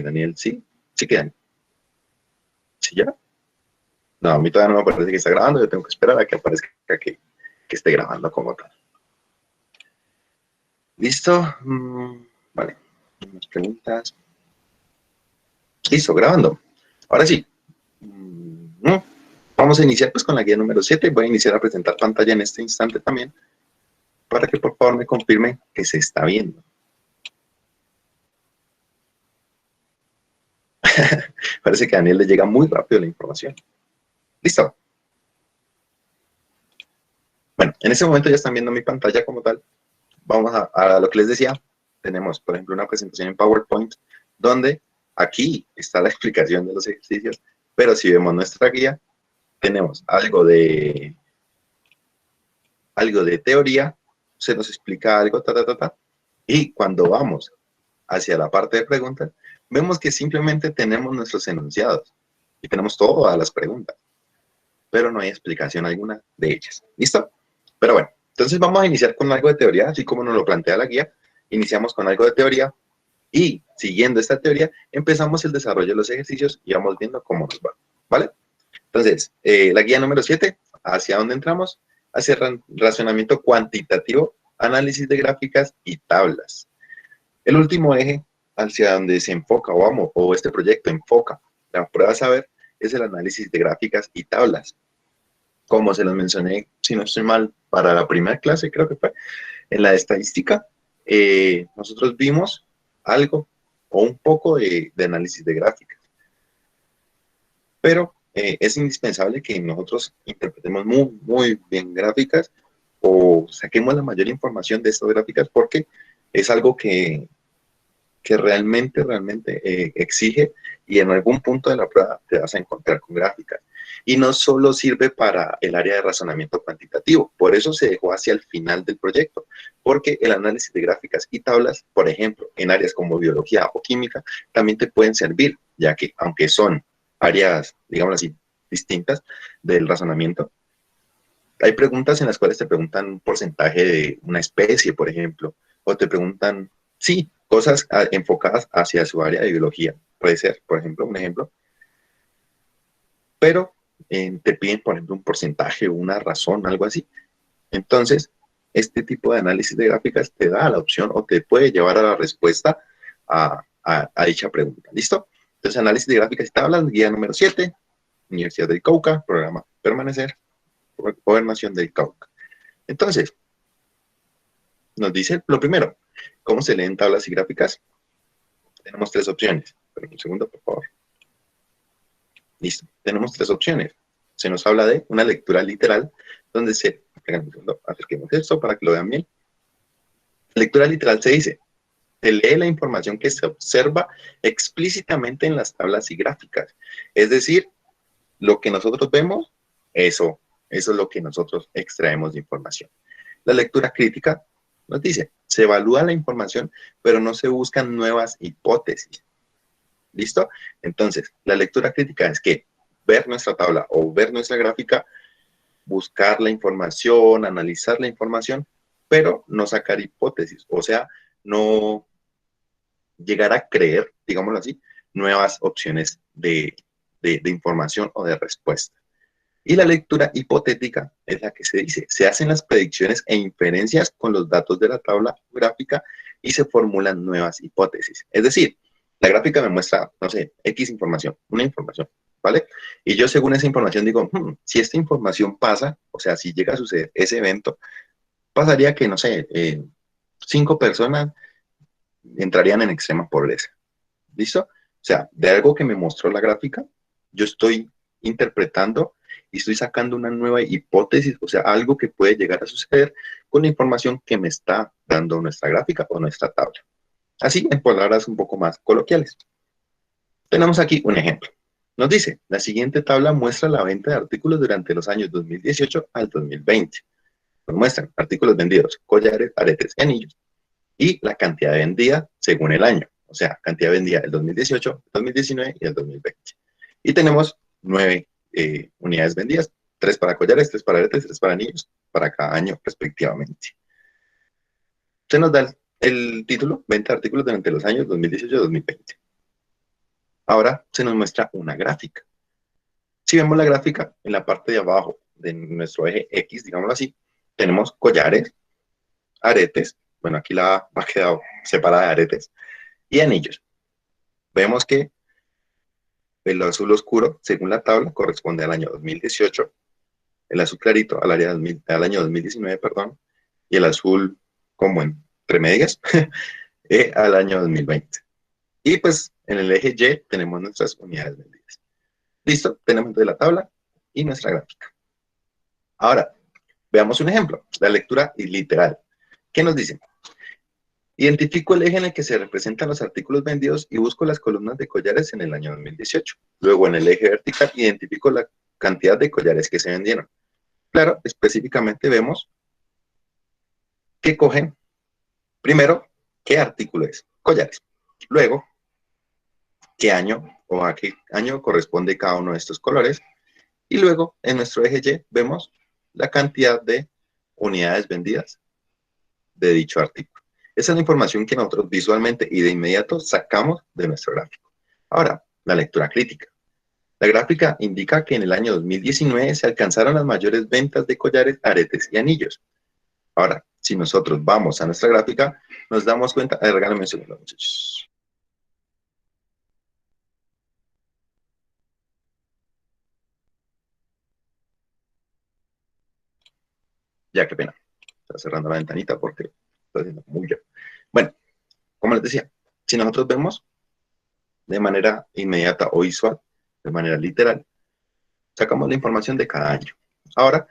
Daniel, sí, sí quedan. ¿Sí ya? No, a mí todavía no me parece que está grabando, yo tengo que esperar a que aparezca que esté grabando como tal. ¿Listo? Vale, unas preguntas. Listo, grabando. Ahora sí. Vamos a iniciar pues con la guía número 7. Voy a iniciar a presentar pantalla en este instante también, para que por favor me confirme que se está viendo. Parece que a Daniel le llega muy rápido la información. Listo. Bueno, en este momento ya están viendo mi pantalla como tal. Vamos a lo que les decía. Tenemos, por ejemplo, una presentación en PowerPoint donde aquí está la explicación de los ejercicios, pero si vemos nuestra guía, tenemos algo de teoría, se nos explica algo, y cuando vamos hacia la parte de preguntas, vemos que simplemente tenemos nuestros enunciados y tenemos todas las preguntas, pero no hay explicación alguna de ellas. ¿Listo? Pero bueno, entonces vamos a iniciar con algo de teoría, así como nos lo plantea la guía. Iniciamos con algo de teoría y siguiendo esta teoría empezamos el desarrollo de los ejercicios y vamos viendo cómo nos va. ¿Vale? Entonces, la guía número 7, ¿hacia dónde entramos? Hacia razonamiento cuantitativo, análisis de gráficas y tablas. El último eje hacia donde se enfoca, o este proyecto enfoca la prueba a saber, es el análisis de gráficas y tablas. Como se los mencioné, si no estoy mal, para la primera clase, creo que fue, en la de estadística, nosotros vimos algo o un poco de análisis de gráficas. Pero es indispensable que nosotros interpretemos muy bien gráficas o saquemos la mayor información de estas gráficas porque es algo que realmente exige y en algún punto de la prueba te vas a encontrar con gráficas. Y no solo sirve para el área de razonamiento cuantitativo, por eso se dejó hacia el final del proyecto, porque el análisis de gráficas y tablas, por ejemplo, en áreas como biología o química, también te pueden servir, ya que aunque son áreas, digamos así, distintas del razonamiento, hay preguntas en las cuales te preguntan un porcentaje de una especie, por ejemplo, o te preguntan, sí, cosas enfocadas hacia su área de biología. Puede ser, por ejemplo, un ejemplo, pero te piden, por ejemplo, un porcentaje o una razón, algo así. Entonces, este tipo de análisis de gráficas te da la opción o te puede llevar a la respuesta a dicha pregunta. ¿Listo? Entonces, análisis de gráficas y tablas, guía número 7, Universidad del Cauca, programa Permanecer, Gobernación del Cauca. Entonces, nos dice lo primero, ¿cómo se leen tablas y gráficas? Tenemos tres opciones. Pero un segundo, por favor. Listo. Tenemos tres opciones. Se nos habla de una lectura literal, donde se... Acerquemos esto para que lo vean bien. Lectura literal se dice, se lee la información que se observa explícitamente en las tablas y gráficas. Es decir, lo que nosotros vemos, eso es lo que nosotros extraemos de información. La lectura crítica nos dice, se evalúa la información, pero no se buscan nuevas hipótesis. ¿Listo? Entonces, la lectura crítica es que ver nuestra tabla o ver nuestra gráfica, buscar la información, analizar la información, pero no sacar hipótesis, o sea, no llegar a creer, digámoslo así, nuevas opciones de información o de respuesta. Y la lectura hipotética es la que se dice, se hacen las predicciones e inferencias con los datos de la tabla gráfica y se formulan nuevas hipótesis. Es decir, la gráfica me muestra, no sé, X información, una información, ¿vale? Y yo según esa información digo, si esta información pasa, o sea, si llega a suceder ese evento, pasaría que, no sé, 5 personas entrarían en extrema pobreza. ¿Listo? O sea, de algo que me mostró la gráfica, yo estoy interpretando y estoy sacando una nueva hipótesis, o sea, algo que puede llegar a suceder con la información que me está dando nuestra gráfica o nuestra tabla. Así, en palabras un poco más coloquiales. Tenemos aquí un ejemplo. Nos dice, la siguiente tabla muestra la venta de artículos durante los años 2018 al 2020. Nos muestran artículos vendidos, collares, aretes y anillos, y la cantidad vendida según el año. O sea, cantidad vendida el 2018, el 2019 y el 2020. Y tenemos 9 unidades vendidas, 3 para collares, 3 para aretes, 3 para anillos, para cada año respectivamente. Se nos da el título, venta de artículos durante los años 2018 y 2020. Ahora se nos muestra una gráfica. Si vemos la gráfica, en la parte de abajo de nuestro eje X, digámoslo así, tenemos collares, aretes, bueno, aquí la A ha quedado separada de aretes, y anillos. Vemos que el azul oscuro, según la tabla, corresponde al año 2018, el azul clarito al año 2019, perdón, y el azul como entre medias al año 2020. Y pues en el eje Y tenemos nuestras unidades vendidas. Listo, tenemos de la tabla y nuestra gráfica. Ahora, veamos un ejemplo, la lectura literal. ¿Qué nos dice? Identifico el eje en el que se representan los artículos vendidos y busco las columnas de collares en el año 2018. Luego, en el eje vertical, identifico la cantidad de collares que se vendieron. Claro, específicamente vemos que cogen, primero, qué artículo es, collares. Luego, qué año o a qué año corresponde cada uno de estos colores. Y luego, en nuestro eje Y, vemos la cantidad de unidades vendidas de dicho artículo. Esa es la información que nosotros visualmente y de inmediato sacamos de nuestro gráfico. Ahora, la lectura crítica. La gráfica indica que en el año 2019 se alcanzaron las mayores ventas de collares, aretes y anillos. Ahora, si nosotros vamos a nuestra gráfica, nos damos cuenta, regálame un segundo, muchachos. Ya, qué pena. Está cerrando la ventanita porque está haciendo mucho. Bueno, como les decía, si nosotros vemos de manera inmediata o visual, de manera literal, sacamos la información de cada año. Ahora,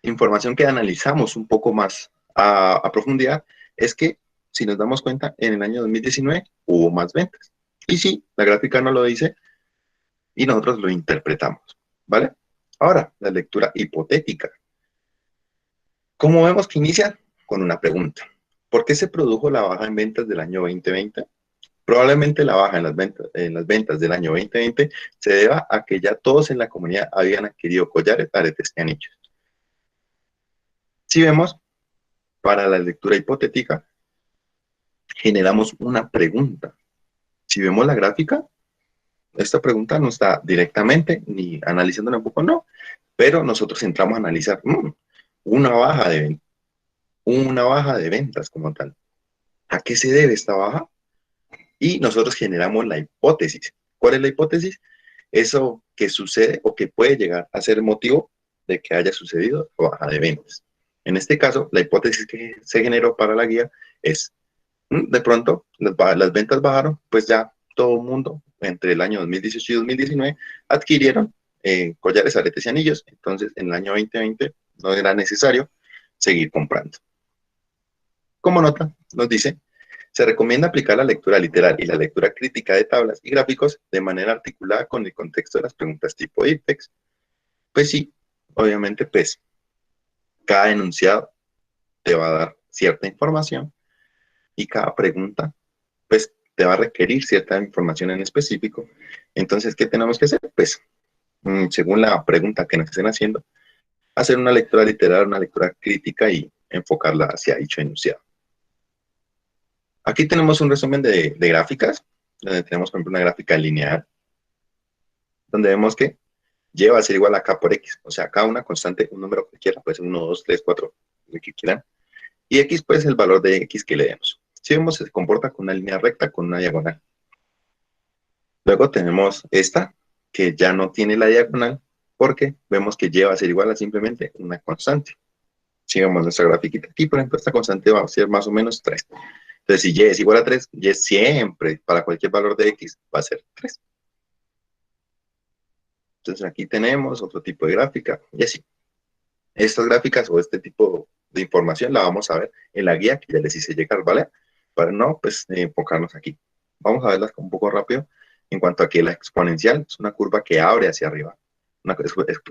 información que analizamos un poco más a profundidad es que, si nos damos cuenta, en el año 2019 hubo más ventas. Y sí, la gráfica no lo dice y nosotros lo interpretamos, ¿vale? Ahora, la lectura hipotética. ¿Cómo vemos que inicia? Con una pregunta. ¿Por qué se produjo la baja en ventas del año 2020? Probablemente la baja en las ventas del año 2020 se deba a que ya todos en la comunidad habían adquirido collares, aretes y anillos. Si vemos, para la lectura hipotética, generamos una pregunta. Si vemos la gráfica, esta pregunta no está directamente ni analizándola un poco, no, pero nosotros entramos a analizar una una baja de ventas como tal. ¿A qué se debe esta baja? Y nosotros generamos la hipótesis. ¿Cuál es la hipótesis? Eso que sucede o que puede llegar a ser motivo de que haya sucedido la baja de ventas. En este caso, la hipótesis que se generó para la guía es, de pronto, las ventas bajaron, pues ya todo el mundo, entre el año 2018 y 2019, adquirieron collares, aretes y anillos. Entonces, en el año 2020 no era necesario seguir comprando. Como nota, nos dice, se recomienda aplicar la lectura literal y la lectura crítica de tablas y gráficos de manera articulada con el contexto de las preguntas tipo IPEX. Pues sí, obviamente, pues cada enunciado te va a dar cierta información y cada pregunta, pues te va a requerir cierta información en específico. Entonces, ¿qué tenemos que hacer? Pues, según la pregunta que nos estén haciendo, hacer una lectura literal, una lectura crítica y enfocarla hacia dicho enunciado. Aquí tenemos un resumen de gráficas, donde tenemos, por ejemplo, una gráfica lineal, donde vemos que Y va a ser igual a K por X, o sea, cada una constante, un número que quiera, puede ser 1, 2, 3, 4, lo que quieran, y X pues el valor de X que le demos. Si vemos, se comporta con una línea recta, con una diagonal. Luego tenemos esta, que ya no tiene la diagonal, porque vemos que Y va a ser igual a simplemente una constante. Si vemos nuestra grafiquita aquí, por ejemplo, esta constante va a ser más o menos 3. Entonces, si Y es igual a 3, Y siempre, para cualquier valor de X, va a ser 3. Entonces, aquí tenemos otro tipo de gráfica, y así. Estas gráficas o este tipo de información la vamos a ver en la guía que ya les hice llegar, ¿vale? Para no, pues, enfocarnos aquí. Vamos a verlas un poco rápido. En cuanto a que la exponencial es una curva que abre hacia arriba. Una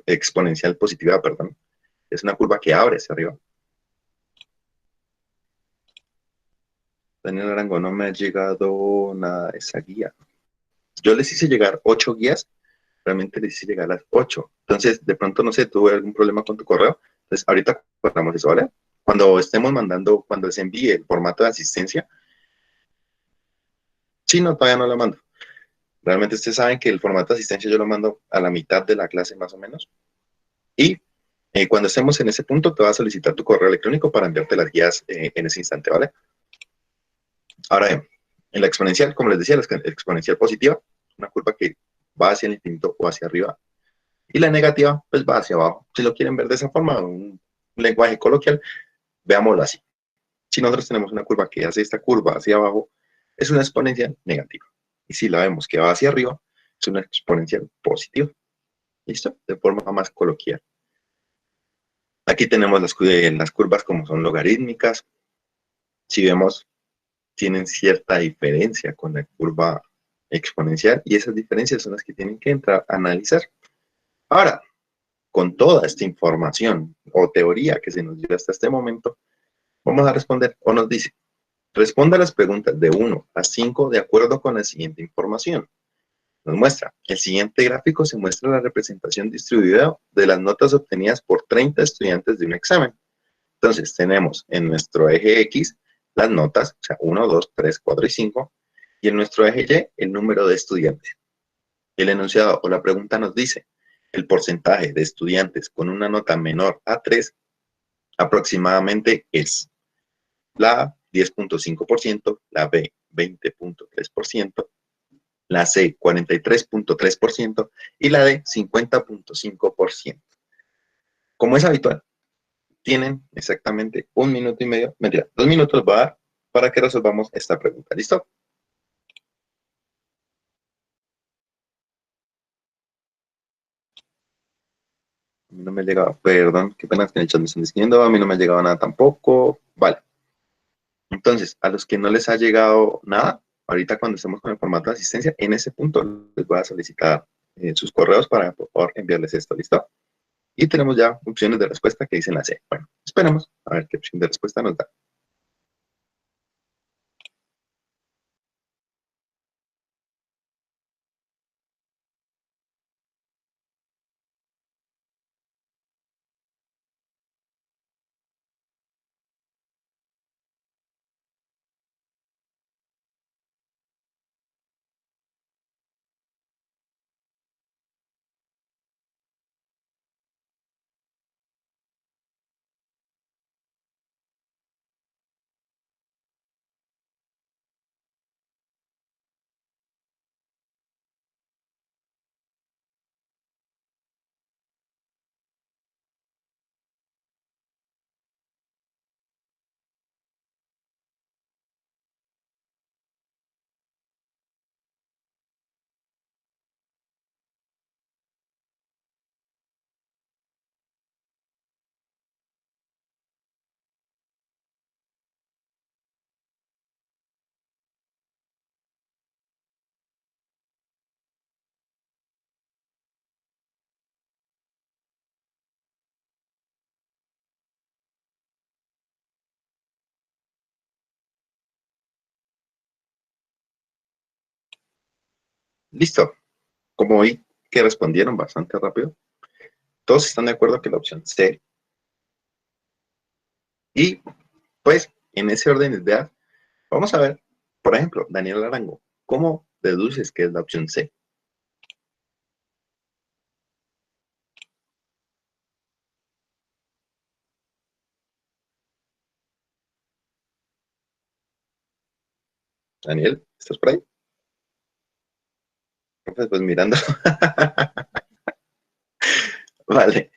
exponencial positiva, perdón. Es una curva que abre hacia arriba. Daniel Arango, no me ha llegado nada de esa guía. Yo les hice llegar 8 guías, realmente les hice llegar las 8. Entonces, de pronto, no sé, tuve algún problema con tu correo. Entonces, ahorita cortamos eso, ¿vale? Cuando estemos mandando, cuando se envíe el formato de asistencia, sí, no, todavía no lo mando. Realmente ustedes saben que el formato de asistencia yo lo mando a la mitad de la clase más o menos. Y cuando estemos en ese punto, te va a solicitar tu correo electrónico para enviarte las guías en ese instante, ¿vale? Ahora bien, en la exponencial, como les decía, la exponencial positiva, una curva que va hacia el infinito o hacia arriba, y la negativa, pues va hacia abajo. Si lo quieren ver de esa forma, un lenguaje coloquial, veámoslo así. Si nosotros tenemos una curva que hace esta curva hacia abajo, es una exponencial negativa. Y si la vemos que va hacia arriba, es una exponencial positiva. ¿Listo? De forma más coloquial. Aquí tenemos las curvas como son logarítmicas. Si vemos, tienen cierta diferencia con la curva exponencial y esas diferencias son las que tienen que entrar a analizar. Ahora, con toda esta información o teoría que se nos dio hasta este momento, vamos a responder o nos dice, responda a las preguntas de 1 a 5 de acuerdo con la siguiente información. Nos muestra, el siguiente gráfico se muestra la representación distribuida de las notas obtenidas por 30 estudiantes de un examen. Entonces, tenemos en nuestro eje X las notas, o sea, 1, 2, 3, 4 y 5, y en nuestro eje Y el número de estudiantes. El enunciado o la pregunta nos dice, el porcentaje de estudiantes con una nota menor a 3 aproximadamente es la A, 10.5%, la B, 20.3%, la C, 43.3% y la D, 50.5%. Como es habitual, tienen exactamente 1 minuto y medio, mentira, 2 minutos va a dar para que resolvamos esta pregunta. ¿Listo? A mí no me ha llegado, perdón, qué pena que en el chat me están diciendo, a mí no me ha llegado nada tampoco. Vale. Entonces, a los que no les ha llegado nada, ahorita cuando estemos con el formato de asistencia, en ese punto les voy a solicitar sus correos para por favor enviarles esto. ¿Listo? Y tenemos ya opciones de respuesta que dicen la C. Bueno, esperemos a ver qué opción de respuesta nos da. Listo. Como vi que respondieron bastante rápido, todos están de acuerdo que la opción C. Y pues en ese orden de ideas, vamos a ver, por ejemplo, Daniel Arango, ¿cómo deduces que es la opción C? Daniel, ¿estás por ahí? Pues mirando. Vale.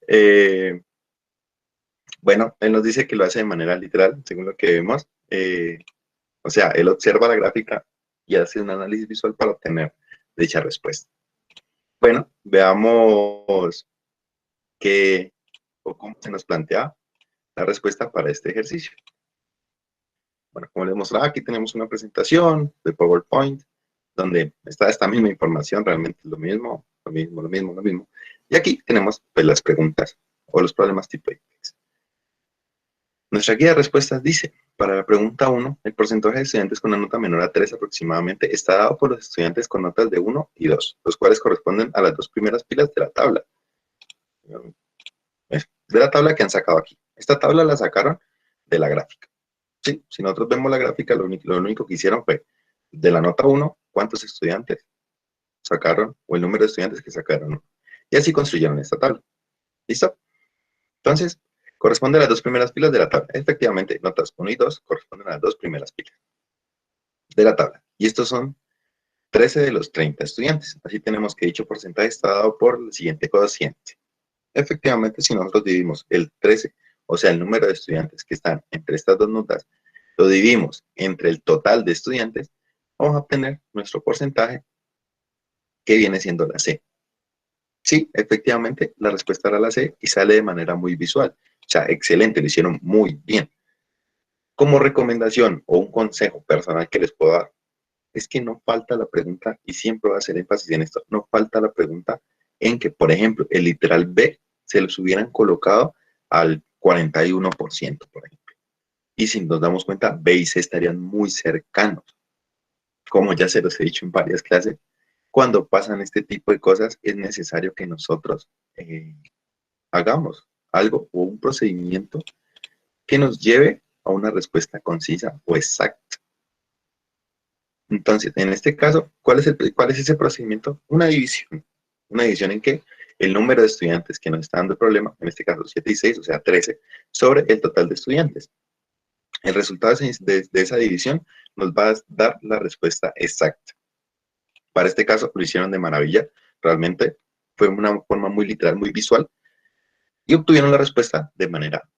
Eh, bueno, él nos dice que lo hace de manera literal, según lo que vemos. O sea, él observa la gráfica y hace un análisis visual para obtener dicha respuesta. Bueno, veamos qué o cómo se nos plantea la respuesta para este ejercicio. Bueno, como les mostraba, aquí tenemos una presentación de PowerPoint donde está esta misma información, realmente es lo mismo, lo mismo, lo mismo, lo mismo. Y aquí tenemos pues, las preguntas o los problemas tipo X. Nuestra guía de respuestas dice, para la pregunta 1, el porcentaje de estudiantes con una nota menor a 3 aproximadamente está dado por los estudiantes con notas de 1 y 2, los cuales corresponden a las dos primeras filas de la tabla. De la tabla que han sacado aquí. Esta tabla la sacaron de la gráfica. Sí, si nosotros vemos la gráfica, lo único que hicieron fue, de la nota 1, ¿cuántos estudiantes? sacaron, o el número de estudiantes que sacaron, ¿no? Y así construyeron esta tabla. ¿Listo? Entonces, corresponde a las dos primeras filas de la tabla. Efectivamente, notas 1 y 2 corresponden a las dos primeras filas de la tabla. Y estos son 13 de los 30 estudiantes. Así tenemos que dicho porcentaje está dado por el siguiente cociente. Efectivamente, si nosotros dividimos el 13, o sea, el número de estudiantes que están entre estas dos notas, lo dividimos entre el total de estudiantes, vamos a obtener nuestro porcentaje que viene siendo la C. Sí, efectivamente, la respuesta era la C y sale de manera muy visual. O sea, excelente, lo hicieron muy bien. Como recomendación o un consejo personal que les puedo dar, es que no falta la pregunta, y siempre voy a hacer énfasis en esto, no falta la pregunta en que, por ejemplo, el literal B se los hubieran colocado al 41%, por ejemplo. Y si nos damos cuenta, B y C estarían muy cercanos. Como ya se los he dicho en varias clases, cuando pasan este tipo de cosas, es necesario que nosotros hagamos algo o un procedimiento que nos lleve a una respuesta concisa o exacta. Entonces, en este caso, ¿cuál es ese procedimiento? Una división. Una división en que el número de estudiantes que nos está dando el problema, en este caso 7 y 6, o sea, 13, sobre el total de estudiantes. El resultado de esa división nos va a dar la respuesta exacta. Para este caso, lo hicieron de maravilla. Realmente fue una forma muy literal, muy visual, y obtuvieron la respuesta de manera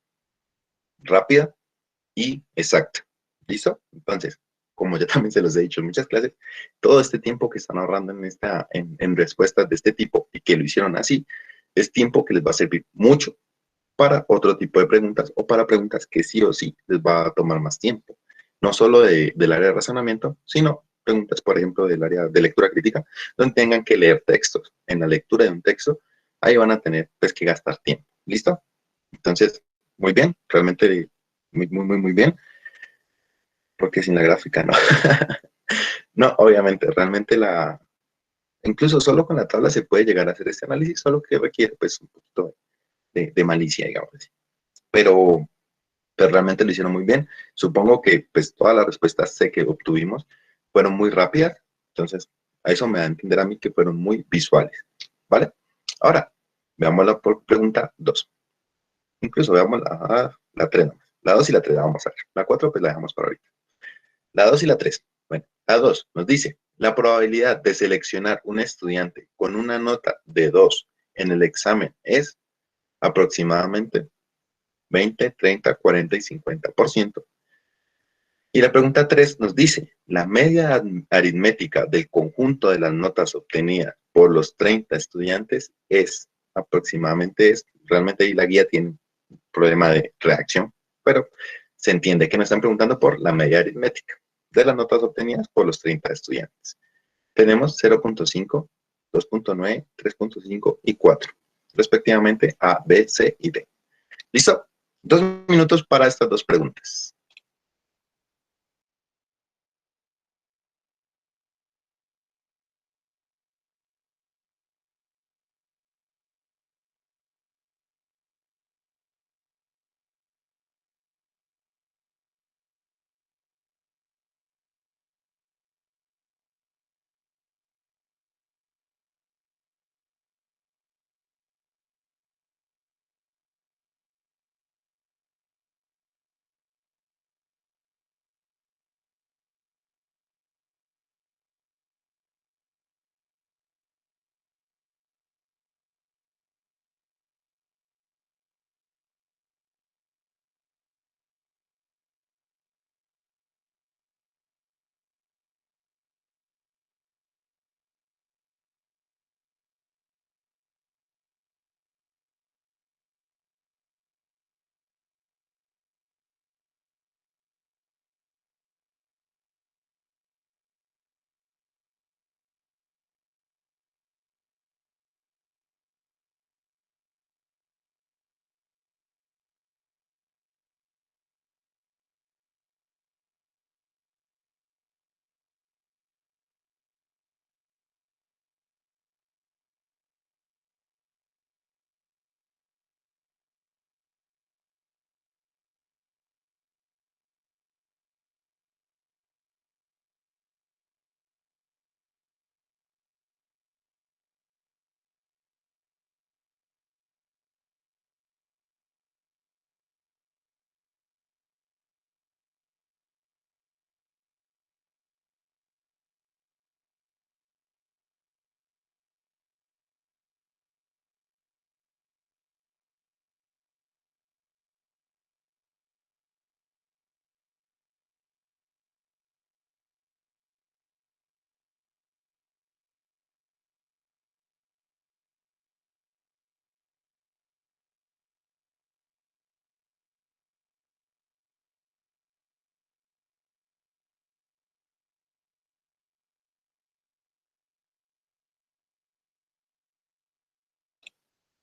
rápida y exacta. ¿Listo? Entonces, como ya también se los he dicho en muchas clases, todo este tiempo que están ahorrando en respuestas de este tipo y que lo hicieron así, es tiempo que les va a servir mucho para otro tipo de preguntas o para preguntas que sí o sí les va a tomar más tiempo. No solo del área de razonamiento, sino preguntas, por ejemplo, del área de lectura crítica, donde tengan que leer textos. En la lectura de un texto, ahí van a tener pues, que gastar tiempo. ¿Listo? Entonces, muy bien, realmente muy bien, porque sin la gráfica no. No, obviamente, realmente incluso solo con la tabla se puede llegar a hacer este análisis, solo que requiere pues un poquito de malicia, digamos así. Pero realmente lo hicieron muy bien. Supongo que pues todas las respuestas C que obtuvimos fueron muy rápidas, entonces a eso me da a entender a mí que fueron muy visuales, ¿vale? Ahora, veamos la pregunta 2. Incluso veamos la 3 nomás. La 2 y la 3 la vamos a ver. La 4 pues la dejamos para ahorita. La 2 y la 3. Bueno, la 2 nos dice, la probabilidad de seleccionar un estudiante con una nota de 2 en el examen es aproximadamente 20, 30, 40 y 50%. Y la pregunta 3 nos dice, la media aritmética del conjunto de las notas obtenidas por los 30 estudiantes es aproximadamente, realmente ahí la guía tiene un problema de redacción, pero se entiende que nos están preguntando por la media aritmética de las notas obtenidas por los 30 estudiantes. Tenemos 0.5, 2.9, 3.5 y 4, respectivamente A, B, C y D. ¿Listo? 2 minutos para estas dos preguntas.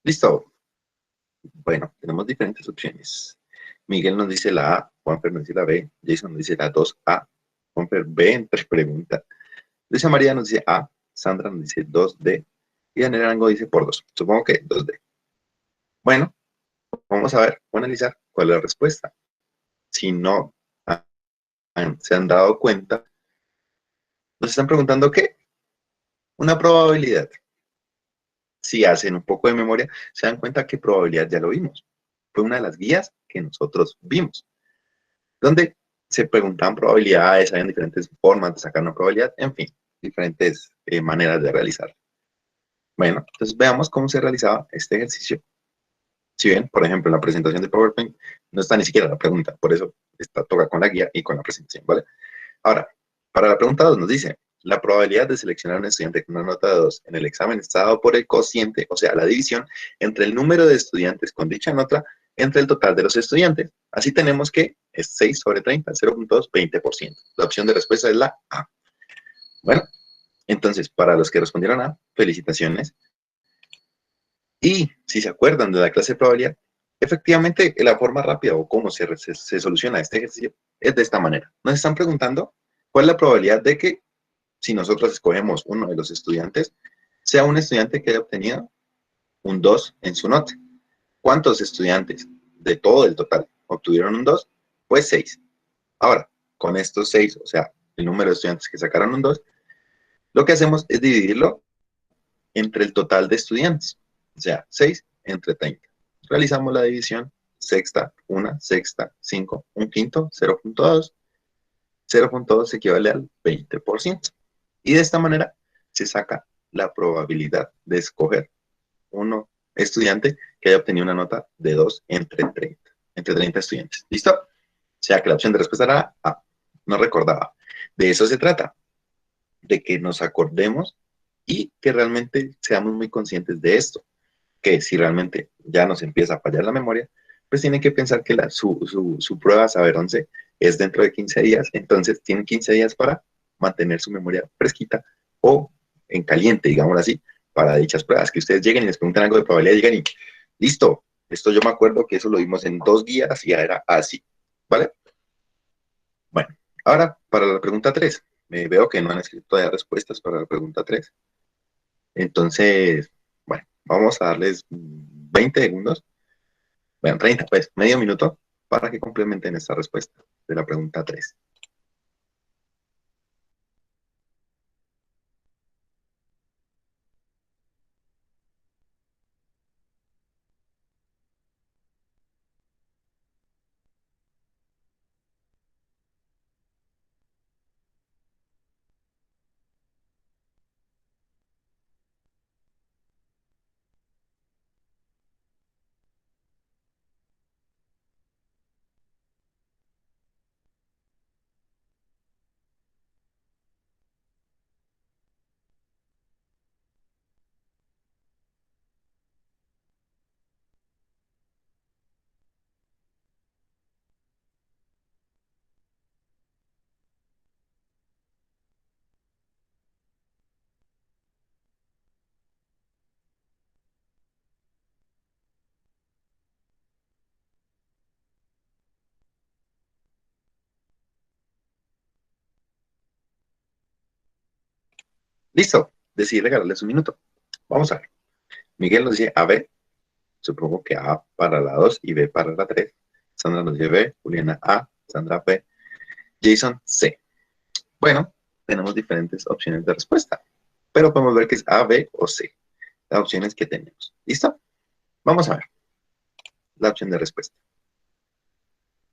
Listo. Bueno, tenemos diferentes opciones. Miguel nos dice la A, Juanfer nos dice la B, Jason nos dice la 2A, Juanfer B entre pregunta. Luisa María nos dice A, Sandra nos dice 2D y Daniel Arango dice por 2. Supongo que 2D. Bueno, vamos a ver, vamos a analizar cuál es la respuesta. Si no se han dado cuenta, nos están preguntando qué, una probabilidad. Si hacen un poco de memoria, se dan cuenta que probabilidad ya lo vimos. Fue una de las guías que nosotros vimos, donde se preguntaban probabilidades, habían diferentes formas de sacar una probabilidad, en fin, diferentes maneras de realizarlo. Bueno, entonces veamos cómo se realizaba este ejercicio. Si bien, por ejemplo, en la presentación de PowerPoint no está ni siquiera la pregunta, por eso está toca con la guía y con la presentación, ¿vale? Ahora, para la pregunta 2 nos dice, la probabilidad de seleccionar a un estudiante con una nota de 2 en el examen está dado por el cociente, o sea, la división entre el número de estudiantes con dicha nota entre el total de los estudiantes. Así tenemos que es 6 sobre 30, 0.2, 20%. La opción de respuesta es la A. Bueno, entonces, para los que respondieron A, felicitaciones. Y si se acuerdan de la clase de probabilidad, efectivamente la forma rápida o cómo se soluciona este ejercicio es de esta manera. Nos están preguntando cuál es la probabilidad de que si nosotros escogemos uno de los estudiantes, sea un estudiante que haya obtenido un 2 en su nota. ¿Cuántos estudiantes de todo el total obtuvieron un 2? Pues 6. Ahora, con estos 6, o sea, el número de estudiantes que sacaron un 2, lo que hacemos es dividirlo entre el total de estudiantes, o sea, 6 entre 30. Realizamos la división, sexta, 1, sexta, 5, un quinto, 0.2. 0.2 equivale al 20%. Y de esta manera se saca la probabilidad de escoger uno estudiante que haya obtenido una nota de 2 entre 30 estudiantes. ¿Listo? O sea que la opción de respuesta era A. No recordaba. De eso se trata, de que nos acordemos y que realmente seamos muy conscientes de esto, que si realmente ya nos empieza a fallar la memoria, pues tienen que pensar que su prueba Saber 11 es dentro de 15 días, entonces tienen 15 días para mantener su memoria fresquita o en caliente, digamos así, para dichas pruebas, que ustedes lleguen y les preguntan algo de probabilidad, lleguen y listo, esto yo me acuerdo que eso lo vimos en 2 guías y ya era así, ¿vale? Bueno, ahora para la pregunta 3, veo que no han escrito todavía respuestas para la pregunta 3, entonces, bueno, vamos a darles 20 segundos, bueno, 30 pues, medio minuto, para que complementen esta respuesta de la pregunta 3. Listo, decidí regalarles un minuto. Vamos a ver. Miguel nos dice AB, supongo que A para la 2 y B para la 3. Sandra nos dice B, Juliana A, Sandra B, Jason C. Bueno, tenemos diferentes opciones de respuesta, pero podemos ver que es A, B o C, las opciones que tenemos. ¿Listo? Vamos a ver la opción de respuesta.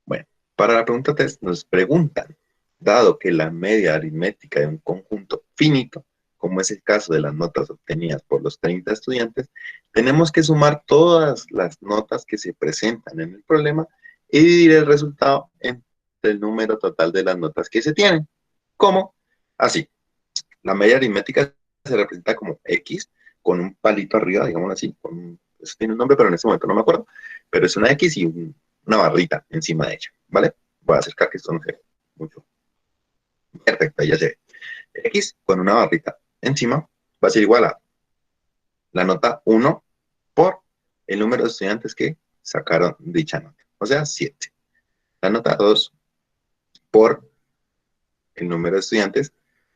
Bueno, para la pregunta 3 nos preguntan, dado que la media aritmética de un conjunto finito, como es el caso de las notas obtenidas por los 30 estudiantes, tenemos que sumar todas las notas que se presentan en el problema y dividir el resultado entre el número total de las notas que se tienen. ¿Cómo? Así. La media aritmética se representa como X con un palito arriba, digamos así. Eso tiene un nombre, pero en este momento no me acuerdo. Pero es una X y una barrita encima de ella, ¿vale? Voy a acercar que esto no se ve mucho. Perfecto, ya se ve. X con una barrita encima va a ser igual a la nota 1 por el número de estudiantes que sacaron dicha nota, o sea, 7. La nota 2 por el número de estudiantes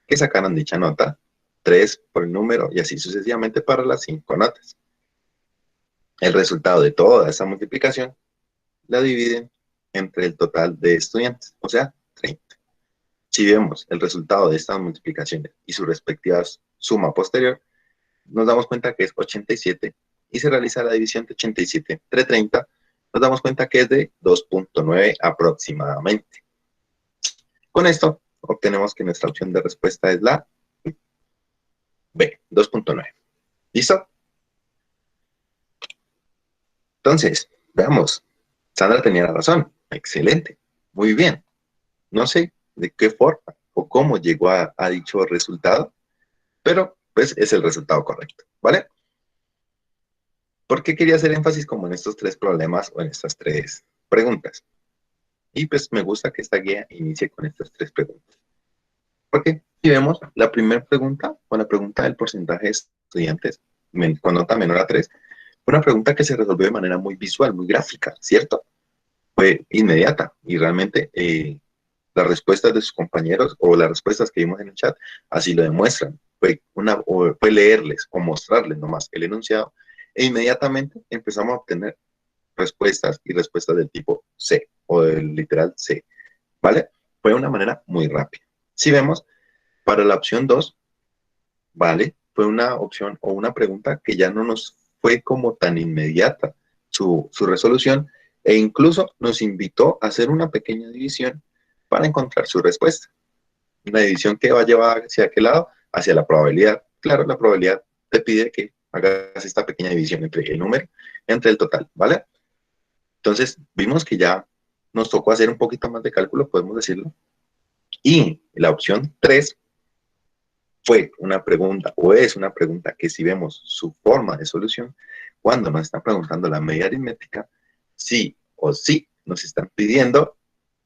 que sacaron dicha nota, 3 por el número y así sucesivamente para las 5 notas. El resultado de toda esa multiplicación la dividen entre el total de estudiantes, o sea, 30. Si vemos el resultado de estas multiplicaciones y su respectiva suma posterior, nos damos cuenta que es 87 y se realiza la división de 87 entre 30, nos damos cuenta que es de 2.9 aproximadamente. Con esto obtenemos que nuestra opción de respuesta es la B, 2.9. ¿Listo? Entonces, veamos. Sandra tenía la razón. Excelente. Muy bien. No sé de qué forma o cómo llegó a dicho resultado, pero pues es el resultado correcto, ¿vale? ¿Por qué quería hacer énfasis como en estos 3 problemas o en estas 3 preguntas? Y pues me gusta que esta guía inicie con estas 3 preguntas. Porque si vemos la primera pregunta, o la pregunta del porcentaje de estudiantes con nota menor a 3, fue una pregunta que se resolvió de manera muy visual, muy gráfica, ¿cierto? Fue inmediata y realmente las respuestas de sus compañeros o las respuestas que vimos en el chat así lo demuestran. Fue leerles o mostrarles nomás el enunciado e inmediatamente empezamos a obtener respuestas y respuestas del tipo C o del literal C, ¿vale? Fue de una manera muy rápida. Si vemos, para la opción 2, ¿vale? Fue una opción o una pregunta que ya no nos fue como tan inmediata su resolución e incluso nos invitó a hacer una pequeña división para encontrar su respuesta. Una división que va a llevar hacia qué lado, hacia la probabilidad. Claro, la probabilidad te pide que hagas esta pequeña división entre el número, entre el total, ¿vale? Entonces, vimos que ya nos tocó hacer un poquito más de cálculo, podemos decirlo. Y la opción 3 fue una pregunta, o es una pregunta que si vemos su forma de solución, cuando nos están preguntando la media aritmética, sí o sí nos están pidiendo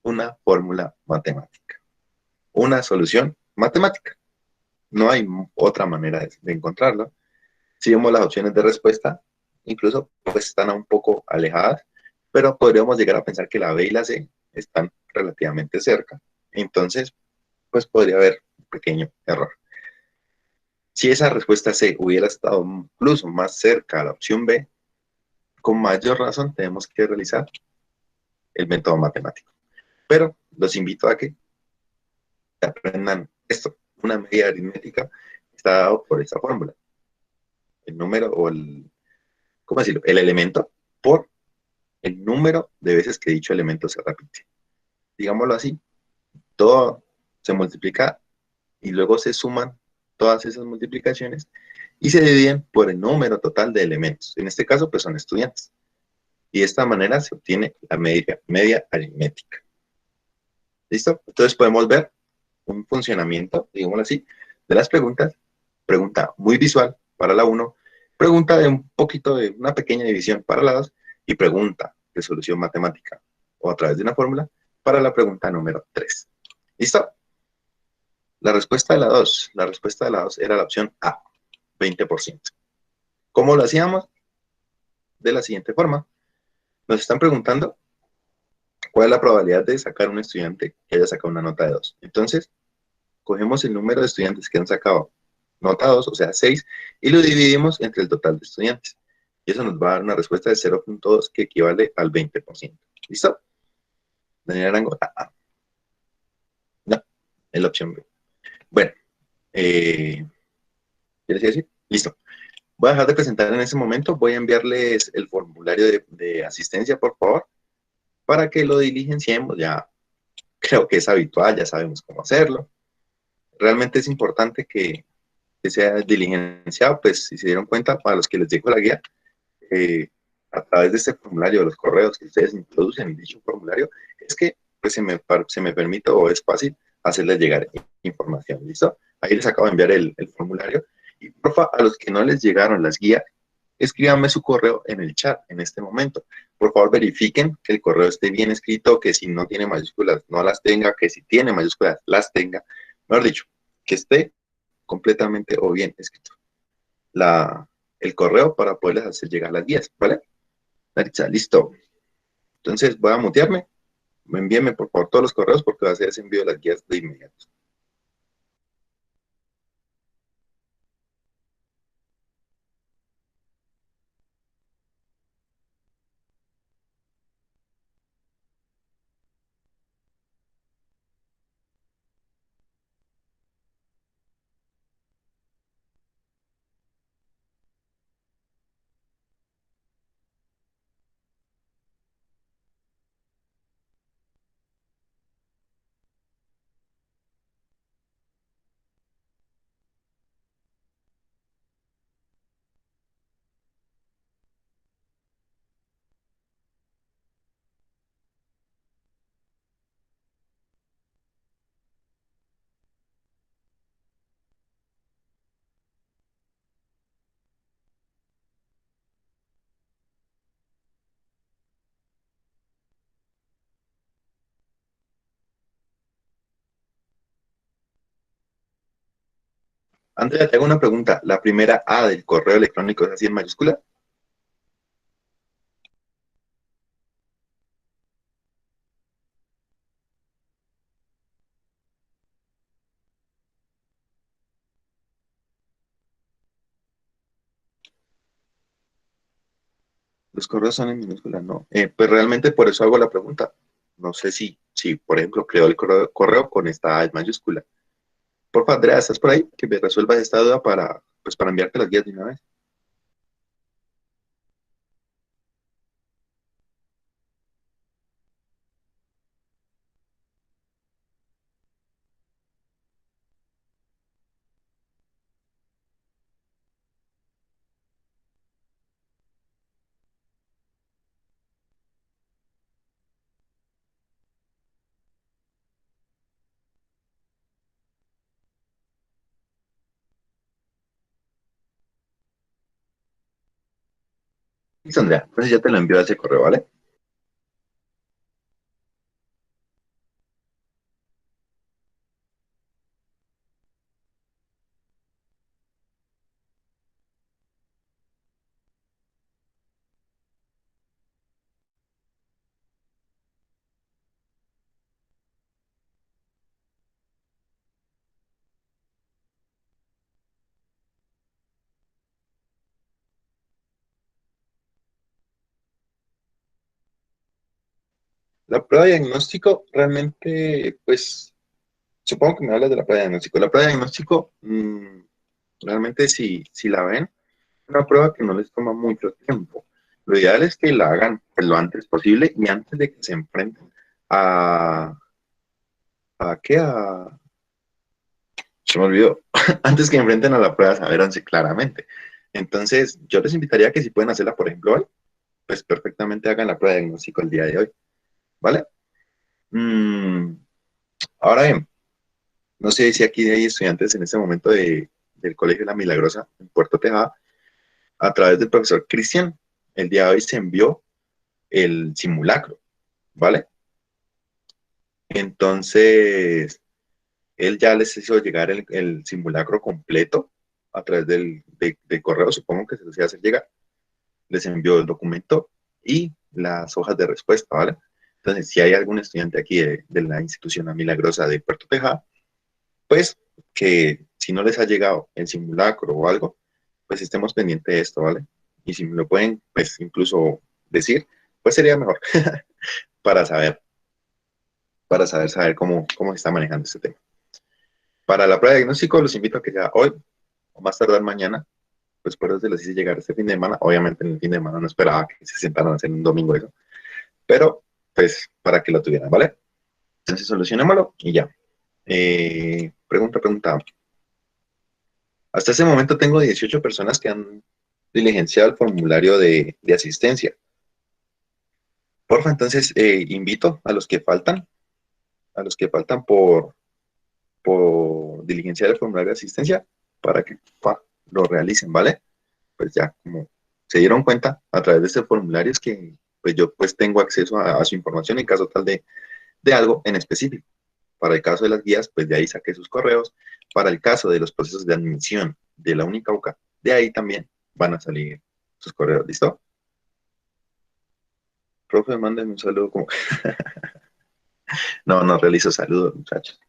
una fórmula matemática, una solución matemática. No hay otra manera de encontrarlo. Si vemos las opciones de respuesta, incluso pues están un poco alejadas, pero podríamos llegar a pensar que la B y la C están relativamente cerca. Entonces, pues podría haber un pequeño error. Si esa respuesta C hubiera estado incluso más cerca a la opción B, con mayor razón tenemos que realizar el método matemático. Pero los invito a que aprendan esto. Una medida aritmética está dado por esa fórmula. El número o ¿cómo decirlo? El elemento por el número de veces que dicho elemento se repite. Digámoslo así, todo se multiplica y luego se suman todas esas multiplicaciones y se dividen por el número total de elementos. En este caso, pues son estudiantes. Y de esta manera se obtiene la media aritmética. ¿Listo? Entonces podemos ver un funcionamiento, digámoslo así, de las preguntas. Pregunta muy visual para la 1, pregunta de un poquito de una pequeña división para la 2 y pregunta de solución matemática o a través de una fórmula para la pregunta número 3. ¿Listo? La respuesta de la 2 era la opción A, 20%. ¿Cómo lo hacíamos? De la siguiente forma. Nos están preguntando cuál es la probabilidad de sacar un estudiante que haya sacado una nota de 2. Entonces, cogemos el número de estudiantes que han sacado nota 2, o sea, 6, y lo dividimos entre el total de estudiantes. Y eso nos va a dar una respuesta de 0.2 que equivale al 20%. ¿Listo? Daniel Arango, no, es la opción B. Bueno, ¿quieres decir? Listo. Voy a dejar de presentar en ese momento. Voy a enviarles el formulario de asistencia, por favor, para que lo diligenciemos. Ya creo que es habitual, ya sabemos cómo hacerlo. Realmente es importante que sea diligenciado, pues si se dieron cuenta, para los que les dejo la guía, a través de este formulario, de los correos que ustedes introducen en dicho formulario, es que pues, se me permite o es fácil hacerles llegar información. ¿Listo? Ahí les acabo de enviar el formulario. Y porfa, a los que no les llegaron las guías, escríbanme su correo en el chat en este momento. Por favor, verifiquen que el correo esté bien escrito, que si no tiene mayúsculas no las tenga, que si tiene mayúsculas las tenga. Mejor dicho, que esté completamente o bien escrito el correo para poderles hacer llegar las guías, ¿vale? Daritza, listo. Entonces voy a mutearme. Envíeme por favor todos los correos porque va a hacer ese envío de las guías de inmediato. Andrea, te hago una pregunta. La primera A del correo electrónico es así en mayúscula. Los correos son en minúscula, no. Pues realmente por eso hago la pregunta. No sé si por ejemplo, creo el correo con esta A en mayúscula. Porfa, Andrea, ¿estás por ahí? Que me resuelvas esta duda para enviarte las guías de una vez. Listo, Andrea. Entonces ya te lo envío a ese correo, ¿vale? La prueba de diagnóstico realmente, pues, supongo que me hablas de la prueba de diagnóstico. La prueba de diagnóstico, realmente si la ven, es una prueba que no les toma mucho tiempo. Lo ideal es que la hagan pues, lo antes posible y antes de que se enfrenten a, ¿a qué? Se me olvidó. Antes que enfrenten a la prueba, saberánse claramente. Entonces, yo les invitaría a que si pueden hacerla, por ejemplo, hoy, pues perfectamente hagan la prueba de diagnóstico el día de hoy, ¿vale? Mm, ahora bien, no sé si aquí hay estudiantes en este momento del Colegio La Milagrosa en Puerto Tejada, a través del profesor Cristian, el día de hoy se envió el simulacro, ¿vale? Entonces, él ya les hizo llegar el simulacro completo a través del correo, supongo que se los iba a hacer llegar. Les envió el documento y las hojas de respuesta, ¿vale? Entonces, si hay algún estudiante aquí de la institución La Milagrosa de Puerto Tejada, pues que si no les ha llegado el simulacro o algo, pues estemos pendientes de esto, ¿vale? Y si me lo pueden, pues incluso decir, pues sería mejor para saber, saber cómo se está manejando este tema. Para la prueba de diagnóstico, los invito a que ya hoy o más tardar mañana, pues por eso se los hice llegar este fin de semana. Obviamente en el fin de semana no esperaba que se sentaran a hacer un domingo eso, pero pues para que lo tuvieran, ¿vale? Entonces solucionémoslo y ya. Pregunta. Hasta ese momento tengo 18 personas que han diligenciado el formulario de asistencia. Porfa, entonces invito a los que faltan por diligenciar el formulario de asistencia para que lo realicen, ¿vale? Pues ya como se dieron cuenta a través de este formulario es que pues yo pues tengo acceso a su información en caso tal de algo en específico. Para el caso de las guías, pues de ahí saqué sus correos. Para el caso de los procesos de admisión de la única UCA, de ahí también van a salir sus correos. ¿Listo? profe, mándeme un saludo como... No, no realizo saludos, muchachos.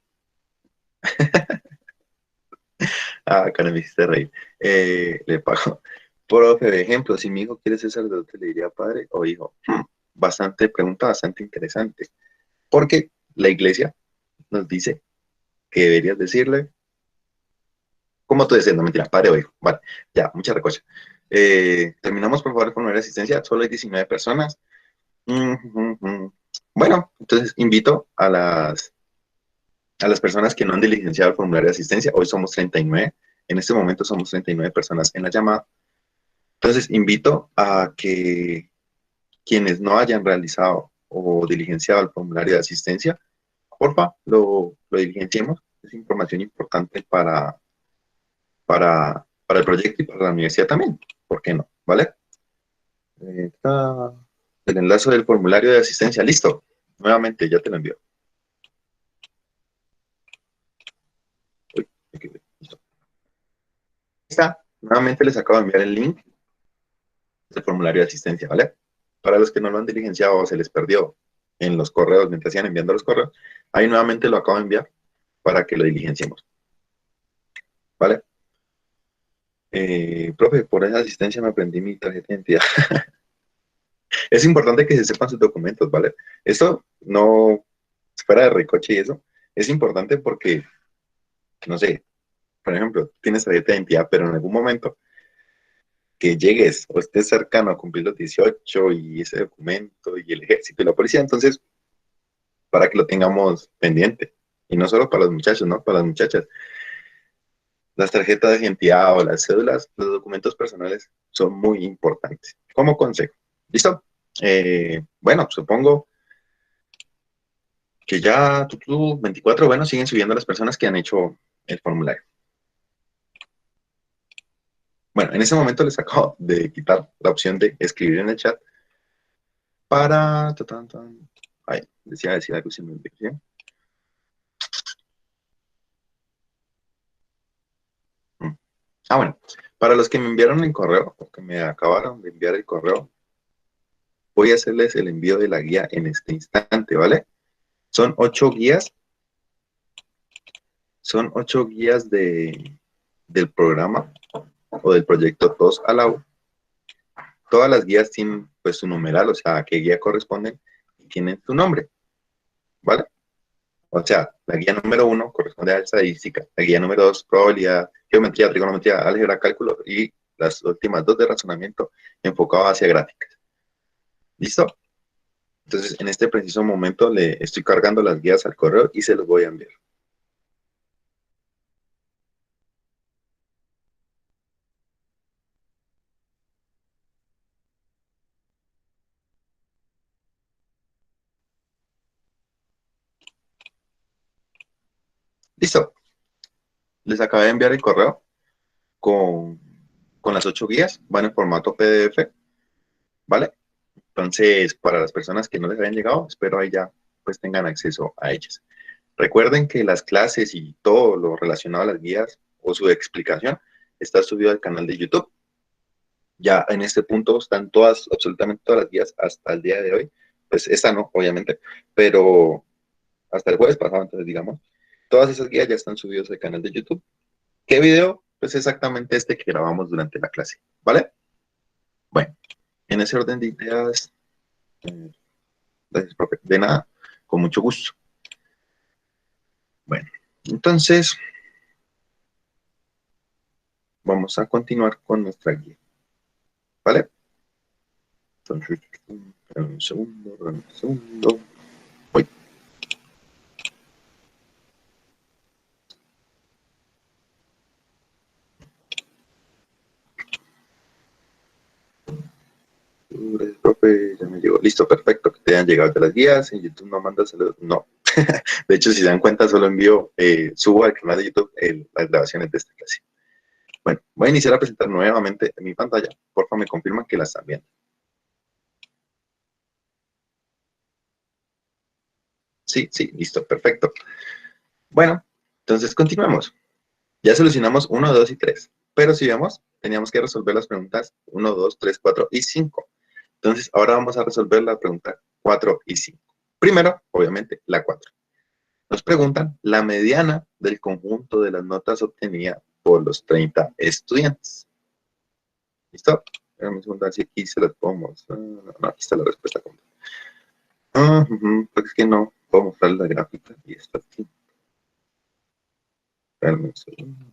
Ah, cara, me hiciste reír. Le pago. Profe, de ejemplo, si mi hijo quiere ser sacerdote, le diría padre o hijo. Bastante pregunta, bastante interesante. Porque la iglesia nos dice que deberías decirle, como tú dices, no mentira, padre o hijo. Vale, ya, mucha recocha. Terminamos por favor con una asistencia. Solo hay 19 personas. Mm, mm, mm. Bueno, entonces invito a las personas que no han diligenciado el formulario de asistencia. Hoy somos 39. En este momento somos 39 personas en la llamada. Entonces invito a que quienes no hayan realizado o diligenciado el formulario de asistencia, porfa, lo diligenciemos. Es información importante para el proyecto y para la universidad también. ¿Por qué no? ¿Vale? Está el enlace del formulario de asistencia. Listo. Nuevamente, ya te lo envío. Uy, listo. Está. Nuevamente les acabo de enviar el link del formulario de asistencia, ¿vale? Para los que no lo han diligenciado o se les perdió en los correos mientras iban enviando los correos, ahí nuevamente lo acabo de enviar para que lo diligenciemos, ¿vale? Profe, por esa asistencia me aprendí mi tarjeta de identidad. Es importante que se sepan sus documentos, ¿vale? Esto no, fuera de recoche y eso, es importante porque, no sé, por ejemplo, tienes tarjeta de identidad, pero en algún momento que llegues o estés cercano a cumplir los 18 y ese documento y el ejército y la policía, entonces, para que lo tengamos pendiente. Y no solo para los muchachos, ¿no? Para las muchachas. Las tarjetas de identidad o las cédulas, los documentos personales son muy importantes. Como consejo. ¿Listo? Bueno, supongo que ya 24, bueno, siguen subiendo las personas que han hecho el formulario. Bueno, en ese momento les acabo de quitar la opción de escribir en el chat para... Ay, decía algo, se me olvidó, ¿sí? Mm. Bueno, para los que me enviaron el correo, o que me acabaron de enviar el correo, voy a hacerles el envío de la guía en este instante, ¿vale? Son 8 guías, son 8 guías del programa o del proyecto TOS a la U. Todas las guías tienen pues su numeral, o sea, a qué guía corresponden y tienen su nombre, ¿vale? O sea, la guía número 1 corresponde a estadística, la guía número 2, probabilidad, geometría, trigonometría, álgebra, cálculo y las últimas 2 de razonamiento enfocado hacia gráficas. ¿Listo? Entonces, en este preciso momento le estoy cargando las guías al correo y se los voy a enviar. Listo. Les acabé de enviar el correo con, con las 8 guías. Van en formato PDF, ¿vale? Entonces, para las personas que no les hayan llegado, espero ahí ya pues tengan acceso a ellas. Recuerden que las clases y todo lo relacionado a las guías o su explicación está subido al canal de YouTube. Ya en este punto están todas, absolutamente todas las guías hasta el día de hoy. Pues esta no, obviamente, pero hasta el jueves pasado, entonces digamos, todas esas guías ya están subidas al canal de YouTube. ¿Qué video? Pues exactamente este que grabamos durante la clase, ¿vale? Bueno, en ese orden de ideas, eh, gracias, profe. De nada, con mucho gusto. Bueno, entonces vamos a continuar con nuestra guía, ¿vale? Entonces, un segundo, un segundo. Voy. Gracias, profe, ya me llegó. Listo, perfecto, que te hayan llegado de las guías. En YouTube no mandas saludos. No. De hecho, si se dan cuenta, solo envío, subo al canal de YouTube las grabaciones de esta clase. Bueno, voy a iniciar a presentar nuevamente mi pantalla. Por favor, me confirman que la están viendo. Sí, sí, listo, perfecto. Bueno, entonces continuemos. Ya solucionamos 1, 2 y 3. Pero si vemos, teníamos que resolver las preguntas 1, 2, 3, 4 y 5. Entonces, ahora vamos a resolver la pregunta 4 y 5. Primero, obviamente, la 4. Nos preguntan la mediana del conjunto de las notas obtenidas por los 30 estudiantes. ¿Listo? Déjame un segundo, si aquí se las puedo mostrar. No, aquí está la respuesta completa. Porque es que no puedo mostrar la gráfica y está aquí. Espérame un segundo.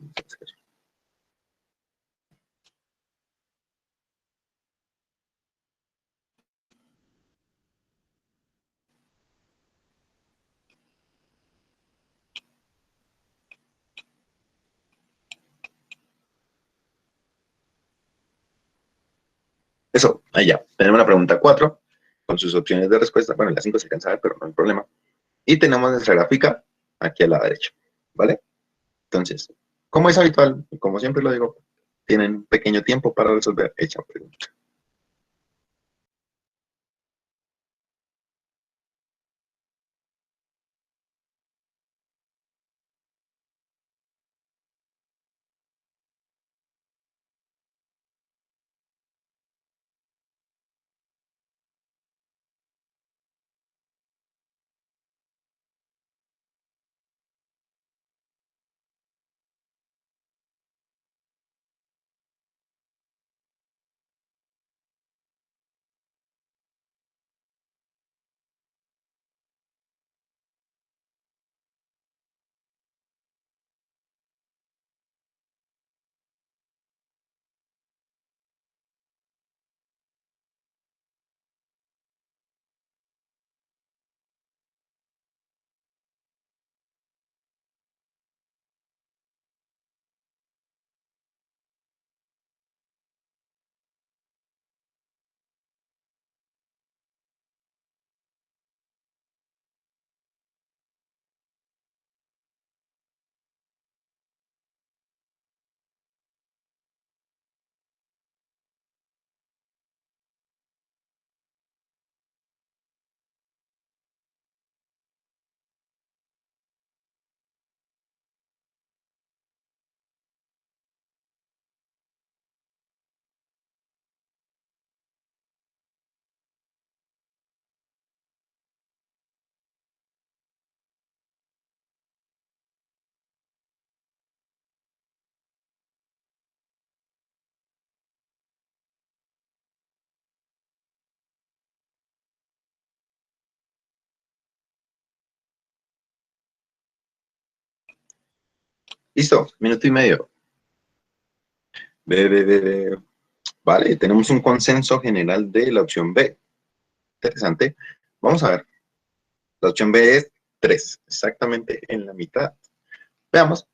Eso, ahí ya. Tenemos la pregunta 4 con sus opciones de respuesta. Bueno, la 5 se alcanza a ver, pero no hay problema. Y tenemos nuestra gráfica aquí a la derecha, ¿vale? Entonces, como es habitual, y como siempre lo digo, tienen un pequeño tiempo para resolver esta pregunta. Listo, minuto y medio. Vale, tenemos un consenso general de la opción B. Interesante. Vamos a ver. La opción B es 3, exactamente en la mitad. Veamos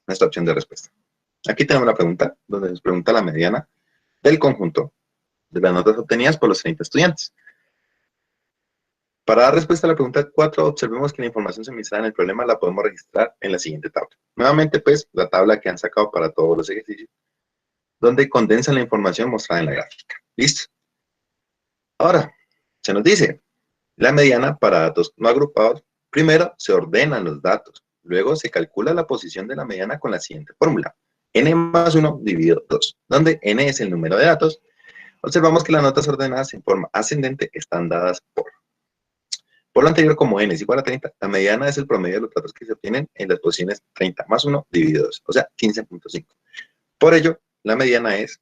nuestra opción de respuesta. Aquí tenemos la pregunta, donde nos pregunta la mediana del conjunto de las notas obtenidas por los 30 estudiantes. Para dar respuesta a la pregunta 4, observemos que la información suministrada en el problema la podemos registrar en la siguiente tabla. Nuevamente, pues, la tabla que han sacado para todos los ejercicios, donde condensan la información mostrada en la gráfica. ¿Listo? Ahora, se nos dice, la mediana para datos no agrupados, primero se ordenan los datos, luego se calcula la posición de la mediana con la siguiente fórmula. N más 1 dividido 2, donde N es el número de datos. Observamos que las notas ordenadas en forma ascendente están dadas por lo anterior, como n es igual a 30, la mediana es el promedio de los datos que se obtienen en las posiciones 30 más 1 dividido 2, o sea, 15.5. Por ello, la mediana es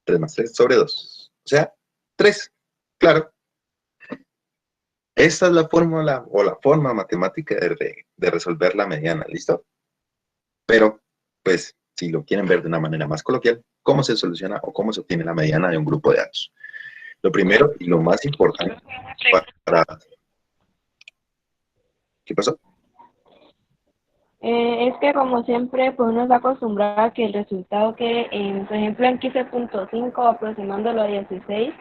3 más 3 sobre 2, o sea, 3. Claro, esta es la fórmula o la forma matemática de resolver la mediana, ¿listo? Pero, pues, si lo quieren ver de una manera más coloquial, ¿cómo se soluciona o cómo se obtiene la mediana de un grupo de datos? Lo primero y lo más importante para... ¿Qué pasó? Es que como siempre, pues uno está acostumbrado a que el resultado quede, por ejemplo, en 15.5 aproximándolo a 16,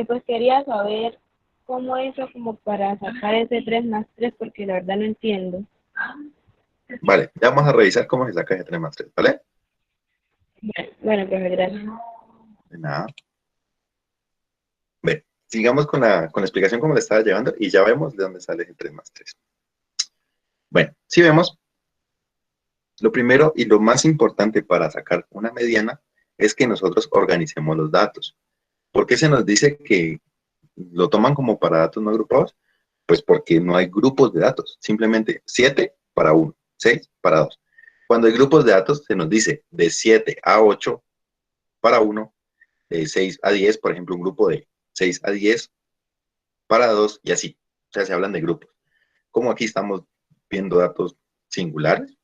pues quería saber cómo hizo como para sacar ese 3 más 3, porque la verdad no entiendo. Vale, ya vamos a revisar cómo se saca ese 3 más 3, ¿vale? Bueno, profe, gracias. De nada. Ve, sigamos con la explicación como le estaba llevando y ya vemos de dónde sale ese 3 más 3. Bueno, si vemos, lo primero y lo más importante para sacar una mediana es que nosotros organicemos los datos. ¿Por qué se nos dice que lo toman como para datos no agrupados? Pues porque no hay grupos de datos, simplemente 7 para 1, 6 para 2. Cuando hay grupos de datos, se nos dice de 7 a 8 para 1, de 6 a 10, por ejemplo, un grupo de 6 a 10 para 2 y así. O sea, se hablan de grupos. Como aquí estamos viendo datos singulares,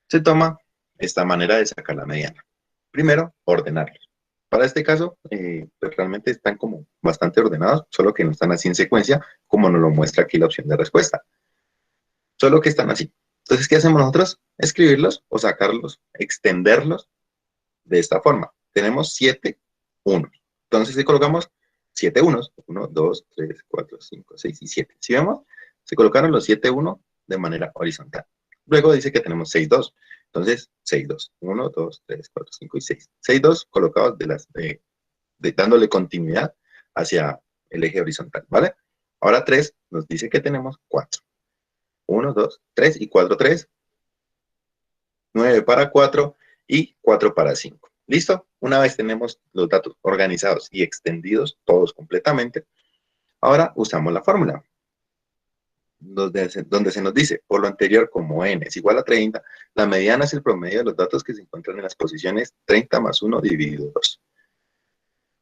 se toma esta manera de sacar la mediana. Primero, ordenarlos. Para este caso, pues realmente están como bastante ordenados, solo que no están así en secuencia, como nos lo muestra aquí la opción de respuesta. Solo que están así. Entonces, ¿qué hacemos nosotros? Escribirlos o sacarlos, extenderlos de esta forma. Tenemos 7 unos. Entonces, si colocamos 7 unos, 1, 2, 3, 4, 5, 6 y 7. Si vemos, se colocaron los 7 unos de manera horizontal. Luego dice que tenemos 6 2. Entonces, 6 2. 1, 2, 3, 4, 5 y 6. 6 2 colocados dándole continuidad hacia el eje horizontal, ¿vale? Ahora 3 nos dice que tenemos 4. 1, 2, 3 y 4, 3. 9 para 4 y 4 para 5. ¿Listo? Una vez tenemos los datos organizados y extendidos todos completamente, ahora usamos la fórmula donde se nos dice, por lo anterior, como n es igual a 30, la mediana es el promedio de los datos que se encuentran en las posiciones 30 más 1 dividido 2.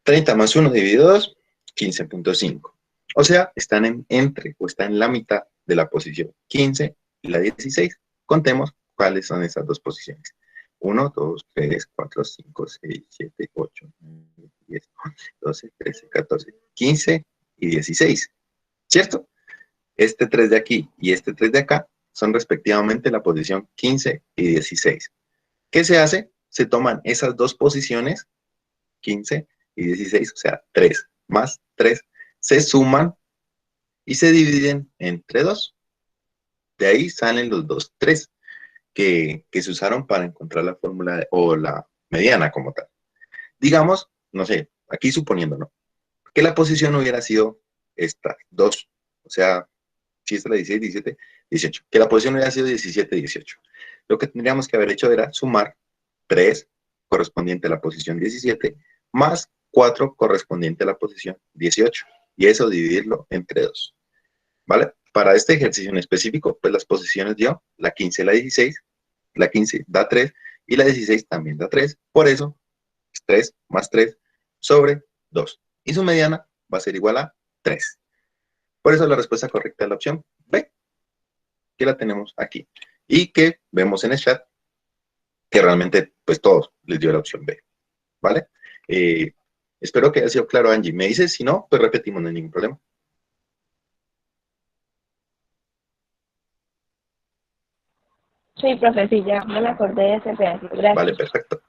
30 más 1 dividido 2, 15.5. O sea, están entre o está en la mitad de la posición 15 y la 16. Contemos cuáles son esas dos posiciones. 1, 2, 3, 4, 5, 6, 7, 8, 9, 10, 11, 12, 13, 14, 15 y 16. ¿Cierto? Este 3 de aquí y este 3 de acá son respectivamente la posición 15 y 16. ¿Qué se hace? Se toman esas dos posiciones, 15 y 16, o sea, 3 más 3, se suman y se dividen entre 2. De ahí salen los dos 3 que se usaron para encontrar la fórmula o la mediana como tal. Digamos, no sé, aquí suponiendo, ¿no? Que la posición hubiera sido esta, 2. O sea, si esta es la 16, 17, 18. Que la posición hubiera sido 17, 18. Lo que tendríamos que haber hecho era sumar 3 correspondiente a la posición 17 más 4 correspondiente a la posición 18. Y eso dividirlo entre 2. ¿Vale? Para este ejercicio en específico, pues las posiciones dio la 15 y la 16. La 15 da 3 y la 16 también da 3. Por eso, 3 más 3 sobre 2. Y su mediana va a ser igual a 3. Por eso la respuesta correcta es la opción B, que la tenemos aquí. Y que vemos en el chat que realmente, pues todos les dio la opción B. ¿Vale? Eh, Espero que haya sido claro, Angie. Me dices, si no, pues repetimos, no hay ningún problema. Sí, profe, sí, ya me acordé de ese pedacito. Vale, Gracias. perfecto.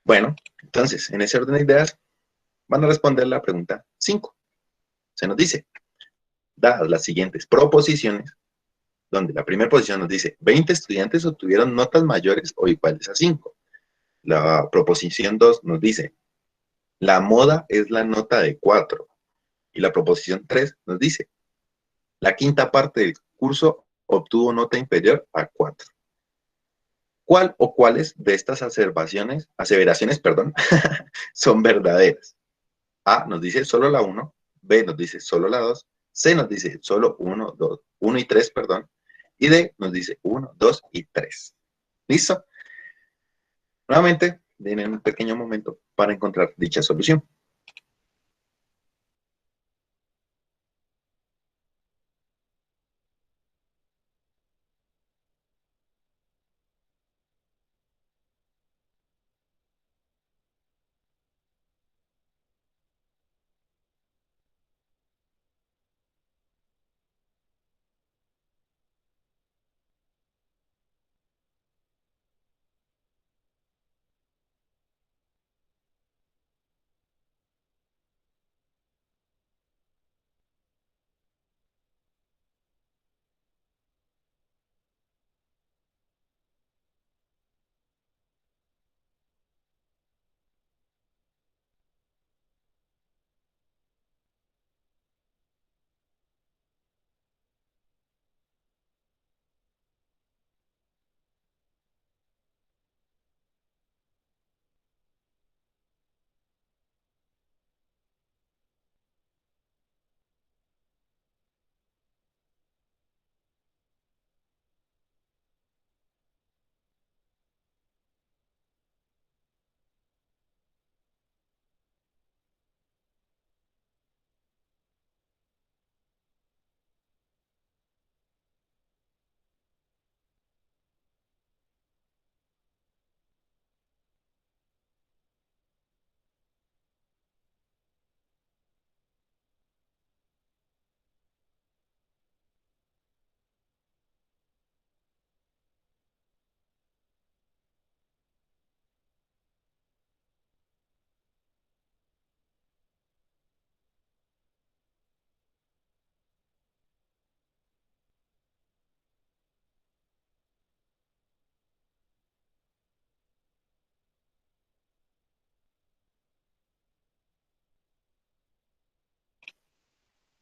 Bueno, entonces, en ese orden de ideas, van a responder la pregunta 5. Se nos dice, dadas las siguientes proposiciones, donde la primera posición nos dice 20 estudiantes obtuvieron notas mayores o iguales a 5. La proposición 2 nos dice, la moda es la nota de 4. Y la proposición 3 nos dice, la quinta parte del curso obtuvo nota inferior a 4. ¿Cuál o cuáles de estas aseveraciones, perdón, son verdaderas? A nos dice solo la 1, B nos dice solo la 2, C nos dice solo 1, 2, 1 y 3, perdón, y D nos dice 1, 2 y 3. ¿Listo? Nuevamente, den un pequeño momento para encontrar dicha solución.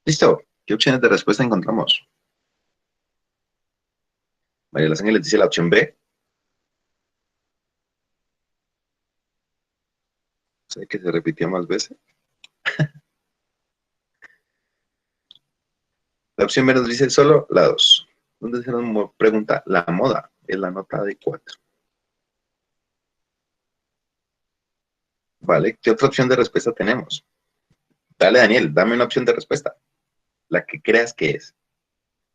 ¿Listo? ¿Qué opciones de respuesta encontramos? María Los Ángeles dice la opción B. Sé que se repitió más veces. La opción B nos dice solo la 2. ¿Dónde se nos pregunta? La moda es la nota de 4. ¿Vale? ¿Qué otra opción de respuesta tenemos? Dale, Daniel, dame una opción de respuesta. La que creas que es.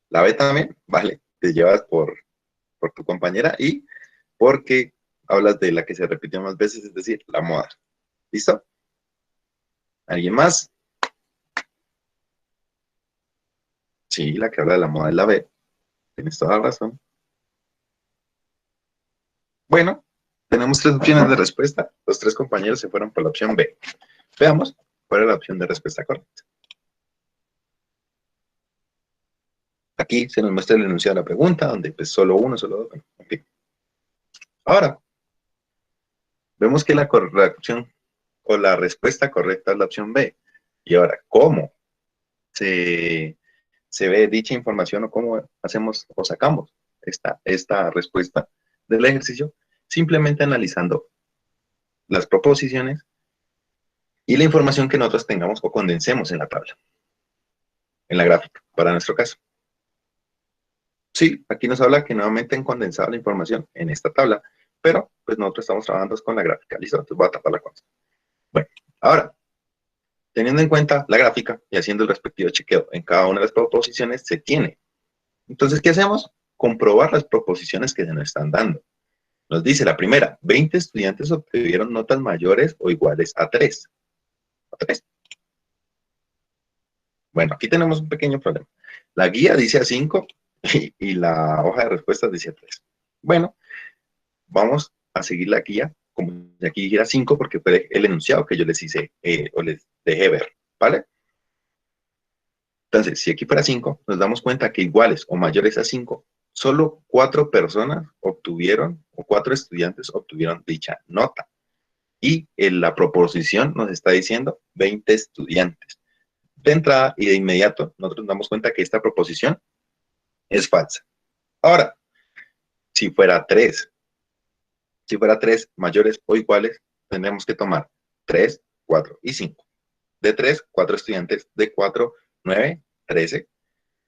La B también, vale. Te llevas por tu compañera y porque hablas de la que se repitió más veces, es decir, la moda. ¿Listo? ¿Alguien más? Sí, la que habla de la moda es la B. Tienes toda la razón. Bueno, tenemos 3 opciones de respuesta. Los 3 compañeros se fueron por la opción B. Veamos cuál es la opción de respuesta correcta. Aquí se nos muestra el enunciado de la pregunta, donde pues solo uno, solo dos. Bueno, en fin. Ahora, vemos que la opción o la respuesta correcta es la opción B. Y ahora, ¿cómo se ve dicha información o cómo hacemos o sacamos esta respuesta del ejercicio? Simplemente analizando las proposiciones y la información que nosotros tengamos o condensemos en la tabla, en la gráfica, para nuestro caso. Sí, aquí nos habla que nuevamente han condensado la información en esta tabla, pero pues nosotros estamos trabajando con la gráfica. ¿Listo? Entonces voy a tapar la cosa. Bueno, ahora, teniendo en cuenta la gráfica y haciendo el respectivo chequeo en cada una de las proposiciones, se tiene. Entonces, ¿qué hacemos? Comprobar las proposiciones que se nos están dando. Nos dice la primera, 20 estudiantes obtuvieron notas mayores o iguales a 3. ¿A 3? Bueno, aquí tenemos un pequeño problema. La guía dice a 5 y la hoja de respuestas dice a 3. Bueno, vamos a seguir la guía como si aquí dijera 5 porque fue el enunciado que yo les hice o les dejé ver, ¿vale? Entonces, si aquí fuera 5, nos damos cuenta que iguales o mayores a 5, solo 4 personas obtuvieron o 4 estudiantes obtuvieron dicha nota. Y en la proposición nos está diciendo 20 estudiantes. De entrada y de inmediato, nosotros nos damos cuenta que esta proposición es falsa. Ahora, si fuera 3, si fuera 3 mayores o iguales, tendremos que tomar 3, 4 y 5. De 3, 4 estudiantes. De 4, 9, 13.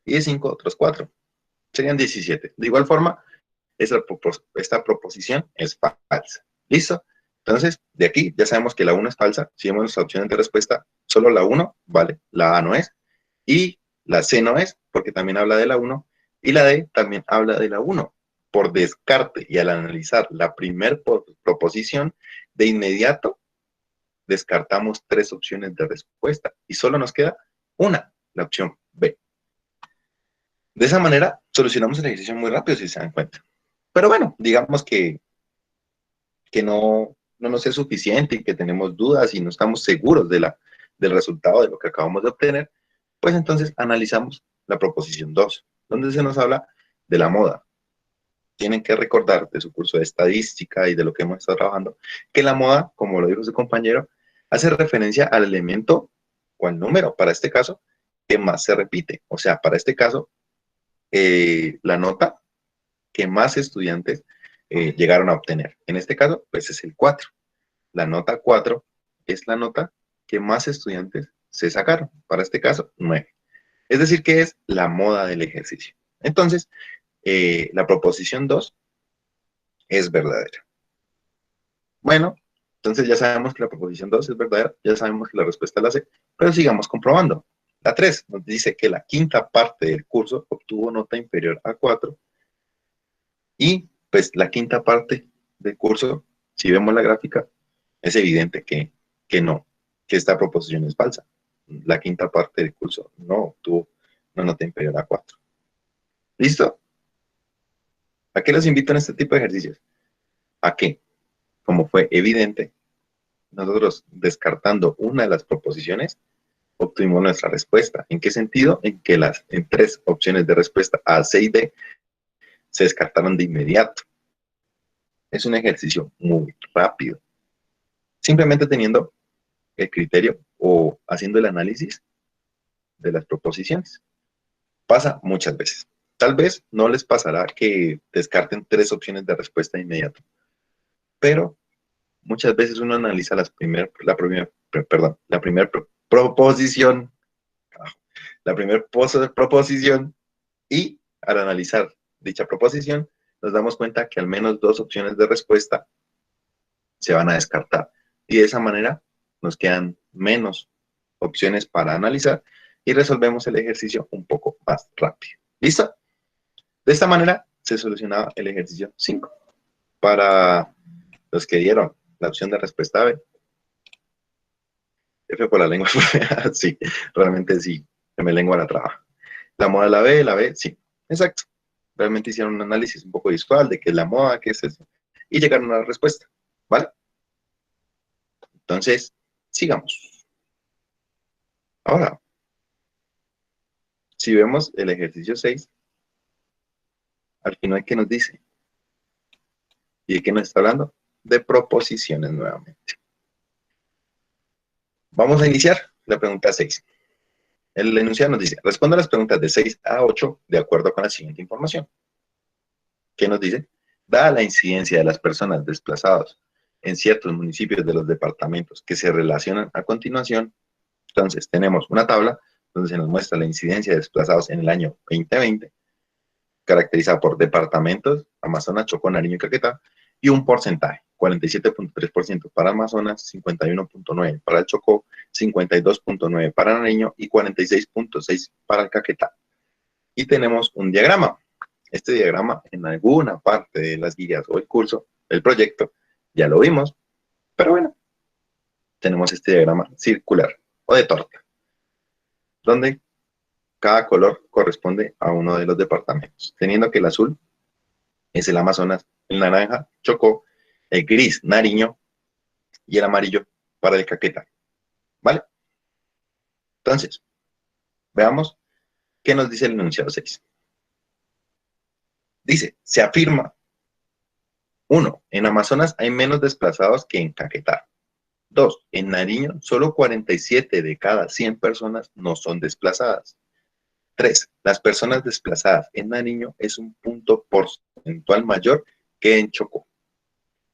Y de 5, otros 4. Serían 17. De igual forma, esta proposición es falsa. ¿Listo? Entonces, de aquí ya sabemos que la 1 es falsa. Si vemos las opciones de respuesta, solo la 1 vale, la A no es. Y la C no es, porque también habla de la 1. Y la D también habla de la 1. Por descarte y al analizar la primer proposición, de inmediato descartamos 3 opciones de respuesta y solo nos queda una, la opción B. De esa manera, solucionamos el ejercicio muy rápido si se dan cuenta. Pero bueno, digamos que no nos es suficiente y que tenemos dudas y no estamos seguros del resultado de lo que acabamos de obtener, pues entonces analizamos la proposición 2, donde se nos habla de la moda. Tienen que recordar de su curso de estadística y de lo que hemos estado trabajando, que la moda, como lo dijo su compañero, hace referencia al elemento o al número, para este caso, que más se repite. O sea, para este caso, la nota que más estudiantes llegaron a obtener. En este caso, pues es el 4. La nota 4 es la nota que más estudiantes se sacaron. Para este caso, 9. Es decir, que es la moda del ejercicio. Entonces, la proposición 2 es verdadera. Bueno, entonces ya sabemos que la proposición 2 es verdadera, ya sabemos que la respuesta es la C, pero sigamos comprobando. La 3 nos dice que la quinta parte del curso obtuvo nota inferior a 4 y pues la quinta parte del curso, si vemos la gráfica, es evidente que no, que esta proposición es falsa. La quinta parte del curso no obtuvo una nota inferior a 4. ¿Listo? ¿A qué los invito en este tipo de ejercicios? A que, como fue evidente, nosotros descartando una de las proposiciones, obtuvimos nuestra respuesta. ¿En qué sentido? En que en 3 opciones de respuesta A, C y D se descartaron de inmediato. Es un ejercicio muy rápido. Simplemente teniendo el criterio o haciendo el análisis de las proposiciones. Pasa muchas veces. Tal vez no les pasará que descarten 3 opciones de respuesta inmediata, pero muchas veces uno analiza la primera proposición, la primera proposición, y al analizar dicha proposición nos damos cuenta que al menos 2 opciones de respuesta se van a descartar, y de esa manera nos quedan menos opciones para analizar y resolvemos el ejercicio un poco más rápido. ¿Listo? De esta manera se solucionaba el ejercicio 5. Para los que dieron la opción de respuesta B, F por la lengua, sí, realmente sí, se me lengua la traba. La moda la B, sí, exacto. Realmente hicieron un análisis un poco visual de qué es la moda, qué es eso, y llegaron a la respuesta, ¿vale? Entonces, sigamos. Ahora, si vemos el ejercicio 6, al final, ¿qué nos dice? ¿Y de qué nos está hablando? De proposiciones nuevamente. Vamos a iniciar la pregunta 6. El enunciado nos dice, responde a las preguntas de 6 a 8 de acuerdo con la siguiente información. ¿Qué nos dice? Dada la incidencia de las personas desplazadas en ciertos municipios de los departamentos que se relacionan a continuación, entonces tenemos una tabla donde se nos muestra la incidencia de desplazados en el año 2020, caracterizada por departamentos, Amazonas, Chocó, Nariño y Caquetá, y un porcentaje, 47.3% para Amazonas, 51.9% para el Chocó, 52.9% para Nariño y 46.6% para el Caquetá. Y tenemos un diagrama. Este diagrama en alguna parte de las guías o el curso, el proyecto, ya lo vimos, pero bueno, tenemos este diagrama circular o de torta, donde cada color corresponde a uno de los departamentos, teniendo que el azul es el Amazonas, el naranja, Chocó, el gris, Nariño, y el amarillo para el Caquetá, ¿vale? Entonces, veamos qué nos dice el enunciado 6. Dice, se afirma, 1, en Amazonas hay menos desplazados que en Caquetá. 2, en Nariño, solo 47 de cada 100 personas no son desplazadas. 3, las personas desplazadas en Nariño es un punto porcentual mayor que en Chocó.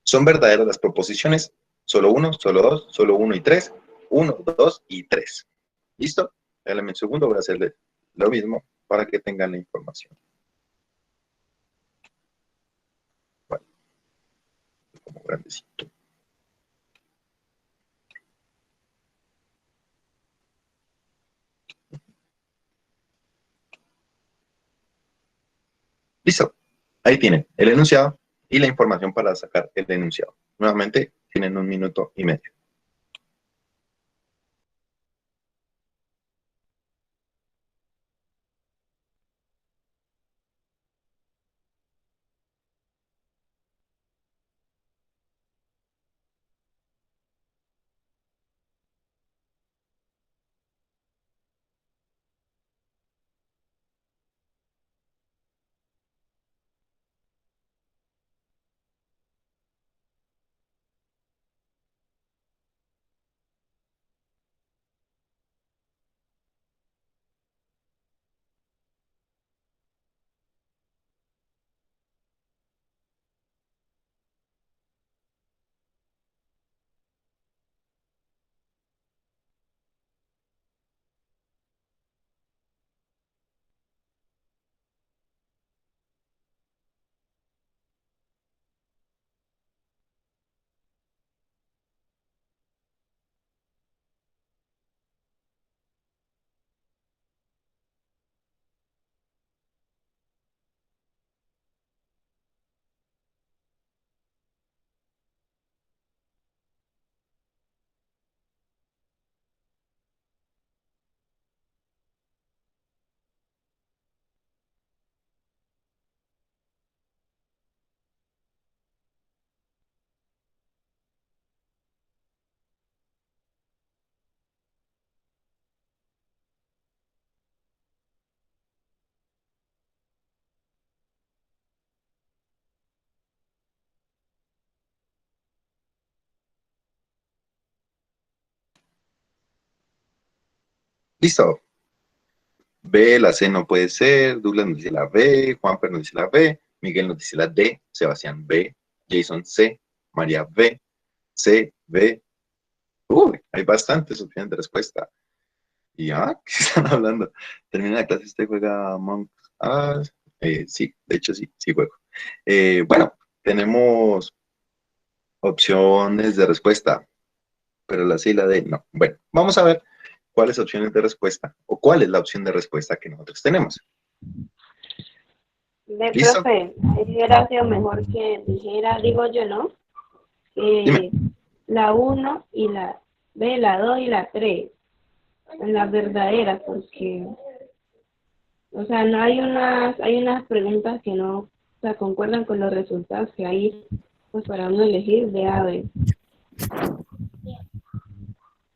Son verdaderas las proposiciones, solo 1, solo 2, solo 1 y 3, 1, 2 y 3. ¿Listo? Déjame un segundo, voy a hacerle lo mismo para que tengan la información. Vale, como grandecito. Listo. Ahí tienen el enunciado y la información para sacar el enunciado. Nuevamente, tienen 1 minuto y medio. Listo. B, la C no puede ser, Douglas nos dice la B, Juanper nos dice la B, Miguel nos dice la D, Sebastián B, Jason C, María B, C, B. Uy, hay bastantes opciones de respuesta. Y ¿qué están hablando? Termina la clase, ¿usted juega Among Us? Sí, de hecho sí, sí juego. Bueno, tenemos opciones de respuesta, pero la C y la D no. Bueno, vamos a ver cuáles opciones de respuesta o cuál es la opción de respuesta que nosotros tenemos. De ¿Listo? profe, hubiera sido mejor que dijera, digo yo, ¿no? Dime. La uno y la B, la 2 y la 3 en las verdaderas, porque, o sea, no hay unas preguntas que no, o sea, concuerdan con los resultados que hay, pues para uno elegir de A a B.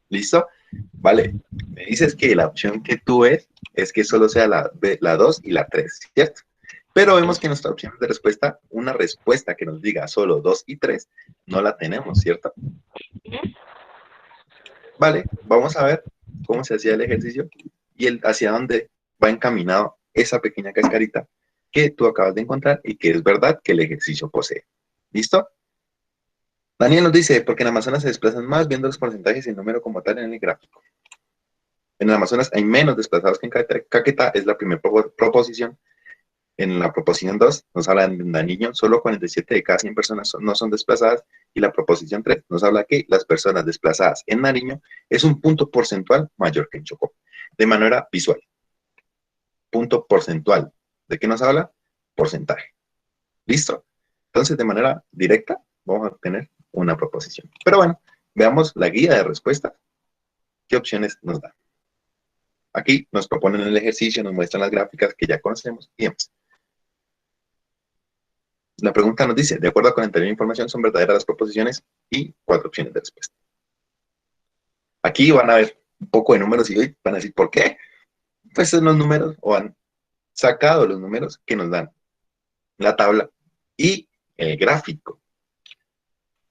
¿Listo? Vale. Me dices que la opción que tú ves es que solo sea la, B, la 2 y la 3, ¿cierto? Pero vemos que nuestra opción de respuesta, una respuesta que nos diga solo 2 y 3, no la tenemos, ¿cierto? Vale, vamos a ver cómo se hacía el ejercicio y hacia dónde va encaminado esa pequeña cascarita que tú acabas de encontrar y que es verdad que el ejercicio posee. ¿Listo? Daniel nos dice, porque en Amazonas se desplazan más viendo los porcentajes y el número como tal en el gráfico. En el Amazonas hay menos desplazados que en Caquetá, es la primera proposición. En la proposición 2 nos habla de Nariño, solo 47 de cada 100 personas no son desplazadas, y la proposición 3 nos habla que las personas desplazadas en Nariño es un punto porcentual mayor que en Chocó, de manera visual. Punto porcentual. ¿De qué nos habla? Porcentaje. ¿Listo? Entonces, de manera directa, vamos a obtener una proposición. Pero bueno, veamos la guía de respuestas. ¿Qué opciones nos da? Aquí nos proponen el ejercicio, nos muestran las gráficas que ya conocemos y demás. La pregunta nos dice, de acuerdo con la anterior información, son verdaderas las proposiciones y 4 opciones de respuesta. Aquí van a ver un poco de números y hoy van a decir, ¿por qué? Pues son los números o han sacado los números que nos dan la tabla y el gráfico.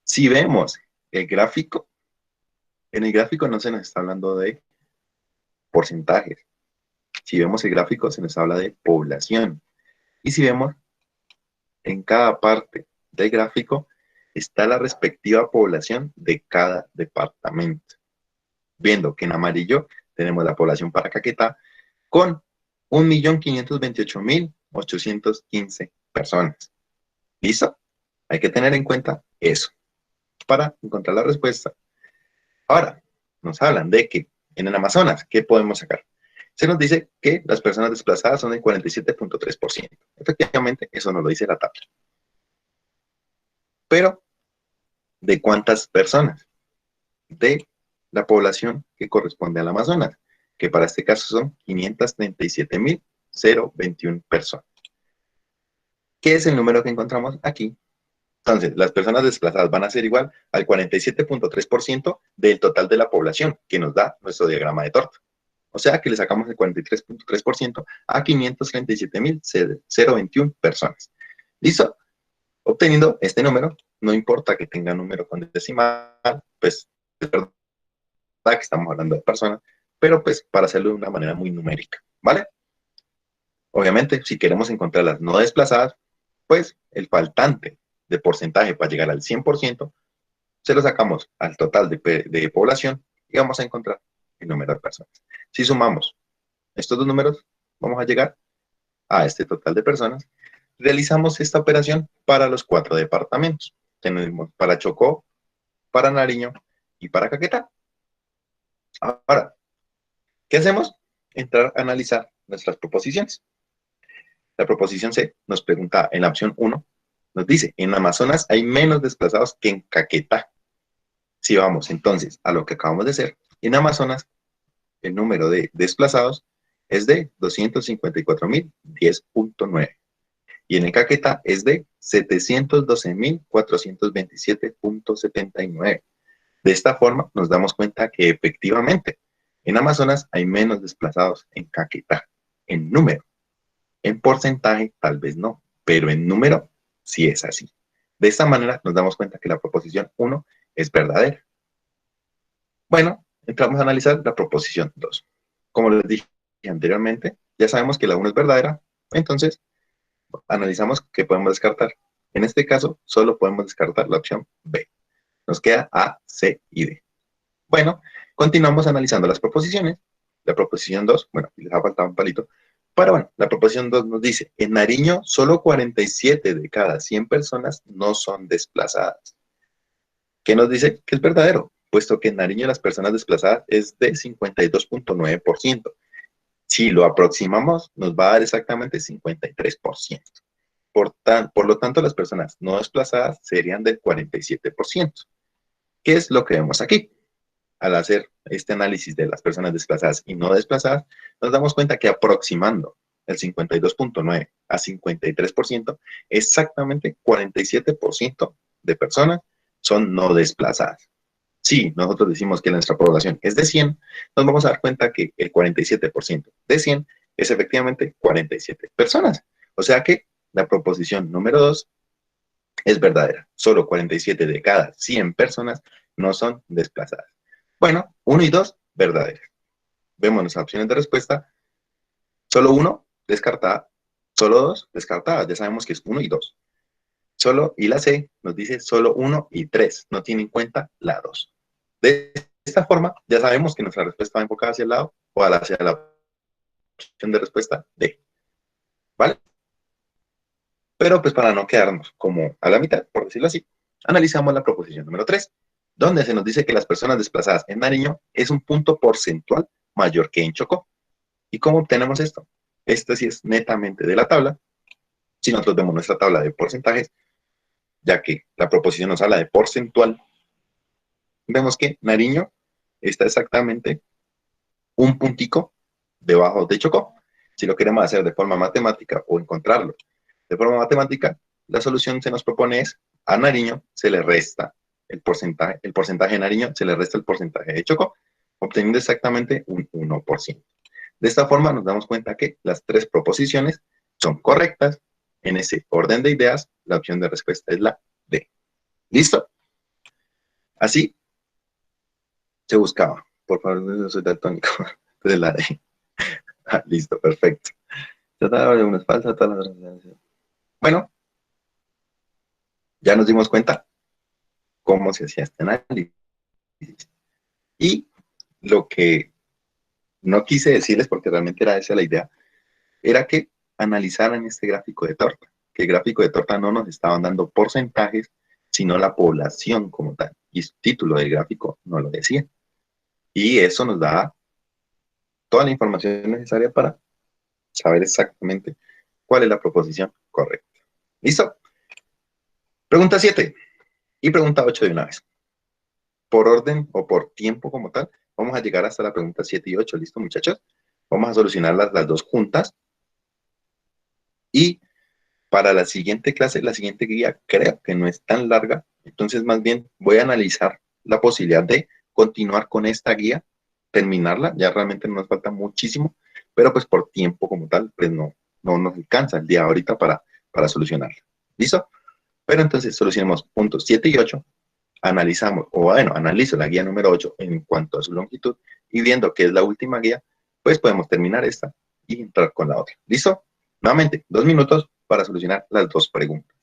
Si vemos el gráfico, en el gráfico no se nos está hablando de porcentajes. Si vemos el gráfico, se nos habla de población. Y si vemos en cada parte del gráfico, está la respectiva población de cada departamento. Viendo que en amarillo tenemos la población para Caquetá con 1.528.815 personas. ¿Listo? Hay que tener en cuenta eso para encontrar la respuesta. Ahora, nos hablan de que en el Amazonas, ¿qué podemos sacar? Se nos dice que las personas desplazadas son del 47.3%. Efectivamente, eso nos lo dice la tabla. Pero, ¿de cuántas personas? De la población que corresponde al Amazonas, que para este caso son 537.021 personas. ¿Qué es el número que encontramos aquí? Entonces, las personas desplazadas van a ser igual al 47.3% del total de la población, que nos da nuestro diagrama de torta. O sea que le sacamos el 43.3% a 537.021 personas. ¿Listo? Obteniendo este número, no importa que tenga número con decimal, pues es verdad que estamos hablando de personas, pero pues para hacerlo de una manera muy numérica, ¿vale? Obviamente, si queremos encontrar las no desplazadas, pues el faltante de porcentaje para llegar al 100%, se lo sacamos al total de población y vamos a encontrar el número de personas. Si sumamos estos dos números, vamos a llegar a este total de personas. Realizamos esta operación para los 4 departamentos. Tenemos para Chocó, para Nariño y para Caquetá. Ahora, ¿qué hacemos? Entrar a analizar nuestras proposiciones. La proposición C nos pregunta en la opción 1, nos dice, en Amazonas hay menos desplazados que en Caquetá. Si vamos entonces a lo que acabamos de hacer, en Amazonas el número de desplazados es de 254.010.9 y en el Caquetá es de 712.427.79. De esta forma nos damos cuenta que efectivamente en Amazonas hay menos desplazados en Caquetá, en número. En porcentaje tal vez no, pero en número sí es así. De esta manera nos damos cuenta que la proposición 1 es verdadera. Bueno, entramos a analizar la proposición 2. Como les dije anteriormente, Ya sabemos que la 1 es verdadera, entonces analizamos qué podemos descartar. En este caso, solo podemos descartar la opción B. Nos queda A, C y D. Bueno, continuamos analizando las proposiciones. La proposición 2, bueno, les ha faltado un palito, pero bueno, la proposición 2 nos dice, en Nariño solo 47 de cada 100 personas no son desplazadas. ¿Qué nos dice? Que es verdadero, puesto que en Nariño las personas desplazadas es de 52.9%. Si lo aproximamos, nos va a dar exactamente 53%. Por lo tanto, las personas no desplazadas serían del 47%. ¿Qué es lo que vemos aquí? Al hacer este análisis de las personas desplazadas y no desplazadas, nos damos cuenta que aproximando el 52.9 a 53%, exactamente 47% de personas son no desplazadas. Si nosotros decimos que nuestra población es de 100, nos vamos a dar cuenta que el 47% de 100 es efectivamente 47 personas. O sea que la proposición número 2 es verdadera. Solo 47 de cada 100 personas no son desplazadas. Bueno, 1 y 2, verdaderas. Vemos las opciones de respuesta. Solo 1, descartada. Solo 2, descartadas. Ya sabemos que es 1 y 2. Solo, y la C nos dice solo 1 y 3. No tiene en cuenta la 2. De esta forma, ya sabemos que nuestra respuesta va enfocada hacia el lado o hacia la opción de respuesta D. ¿Vale? Pero pues para no quedarnos como a la mitad, por decirlo así, analizamos la proposición número 3, donde se nos dice que las personas desplazadas en Nariño es un punto porcentual mayor que en Chocó. ¿Y cómo obtenemos esto? Esto sí es netamente de la tabla. Si nosotros vemos nuestra tabla de porcentajes, ya que la proposición nos habla de porcentual, vemos que Nariño está exactamente un puntico debajo de Chocó. Si lo queremos hacer de forma matemática o encontrarlo de forma matemática, la solución se nos propone es a Nariño se le resta el porcentaje de Nariño se le resta el porcentaje de Chocó, obteniendo exactamente un 1%. De esta forma nos damos cuenta que las tres proposiciones son correctas. En ese orden de ideas, la opción de respuesta es la D. ¿Listo? Así se buscaba. Por favor, no soy daltónico. Entonces la D. Ah, listo, perfecto. Trataba de una falsa, todas las... Bueno, ya nos dimos cuenta cómo se hacía este análisis. Y lo que no quise decirles, porque realmente era esa la idea, era que analizaran este gráfico de torta, que el gráfico de torta no nos estaban dando porcentajes, sino la población como tal. Y su título del gráfico no lo decía. Y eso nos da toda la información necesaria para saber exactamente cuál es la proposición correcta. ¿Listo? Pregunta 7 y pregunta 8 de una vez. Por orden o por tiempo como tal, vamos a llegar hasta la pregunta 7 y 8. ¿Listo, muchachos? Vamos a solucionar las dos juntas. Y para la siguiente clase, la siguiente guía, creo que no es tan larga. Entonces, más bien, voy a analizar la posibilidad de continuar con esta guía, terminarla. Ya realmente nos falta muchísimo, pero pues por tiempo como tal, pues no nos alcanza el día ahorita para solucionarla. ¿Listo? Pero entonces solucionemos puntos 7 y 8, analizamos, o bueno, analizo la guía número 8 en cuanto a su longitud y viendo que es la última guía, pues podemos terminar esta y entrar con la otra. ¿Listo? Nuevamente, 2 minutos para solucionar las dos preguntas.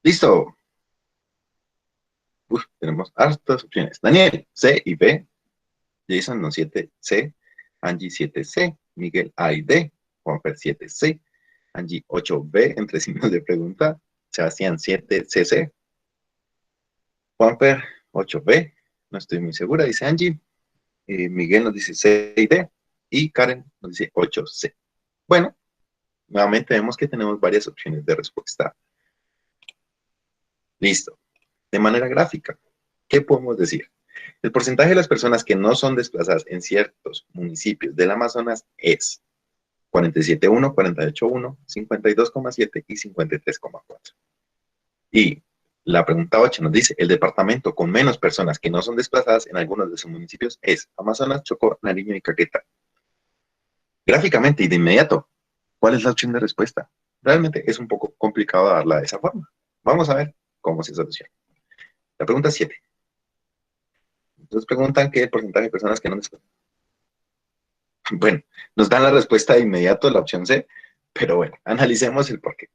Listo. Uf, tenemos hartas opciones. Daniel, C y B. Jason, no 7C. Angie 7C. Miguel A y D. Juanfer 7C. Angie 8B, entre signos de pregunta. Sebastián 7CC. Juanfer 8B. No estoy muy segura, dice Angie. Miguel nos dice C y D. Y Karen nos dice 8C. Bueno, nuevamente vemos que tenemos varias opciones de respuesta. Listo. De manera gráfica, ¿qué podemos decir? El porcentaje de las personas que no son desplazadas en ciertos municipios del Amazonas es 47,1, 48,1, 52,7 y 53,4. Y la pregunta 8 nos dice, el departamento con menos personas que no son desplazadas en algunos de sus municipios es Amazonas, Chocó, Nariño y Caquetá. Gráficamente y de inmediato, ¿cuál es la opción de respuesta? Realmente es un poco complicado darla de esa forma. Vamos a ver cómo se soluciona. La pregunta 7. Entonces preguntan qué el porcentaje de personas que no desplazan. Bueno, nos dan la respuesta de inmediato, la opción C, pero bueno, analicemos el porqué.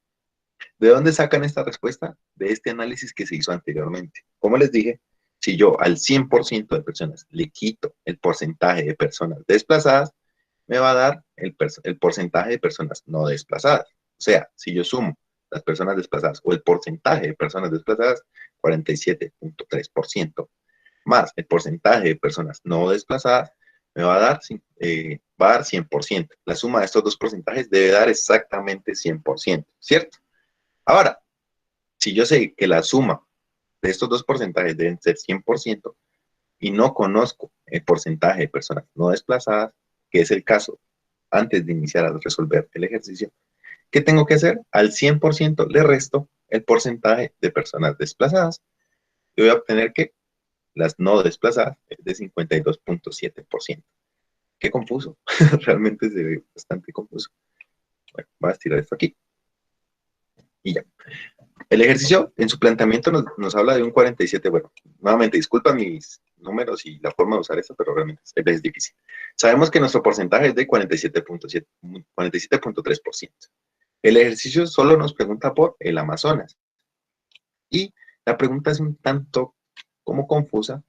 ¿De dónde sacan esta respuesta? De este análisis que se hizo anteriormente. Como les dije, si yo al 100% de personas le quito el porcentaje de personas desplazadas, me va a dar el porcentaje de personas no desplazadas. O sea, si yo sumo las personas desplazadas o el porcentaje de personas desplazadas, 47,3%, más el porcentaje de personas no desplazadas, me va a dar 100%. La suma de estos dos porcentajes debe dar exactamente 100%, ¿cierto? Ahora, si yo sé que la suma de estos dos porcentajes deben ser 100% y no conozco el porcentaje de personas no desplazadas, que es el caso antes de iniciar a resolver el ejercicio, ¿qué tengo que hacer? Al 100% le resto el porcentaje de personas desplazadas y voy a obtener que las no desplazadas es de 52,7%. Qué confuso, realmente se ve bastante confuso. Bueno, voy a estirar esto aquí y ya. El ejercicio en su planteamiento nos habla de un 47. Bueno, nuevamente, disculpa mis números y la forma de usar eso, pero realmente es difícil. Sabemos que nuestro porcentaje es de 47,7, 47,3%. El ejercicio solo nos pregunta por el Amazonas. Y la pregunta es un tanto como confusa,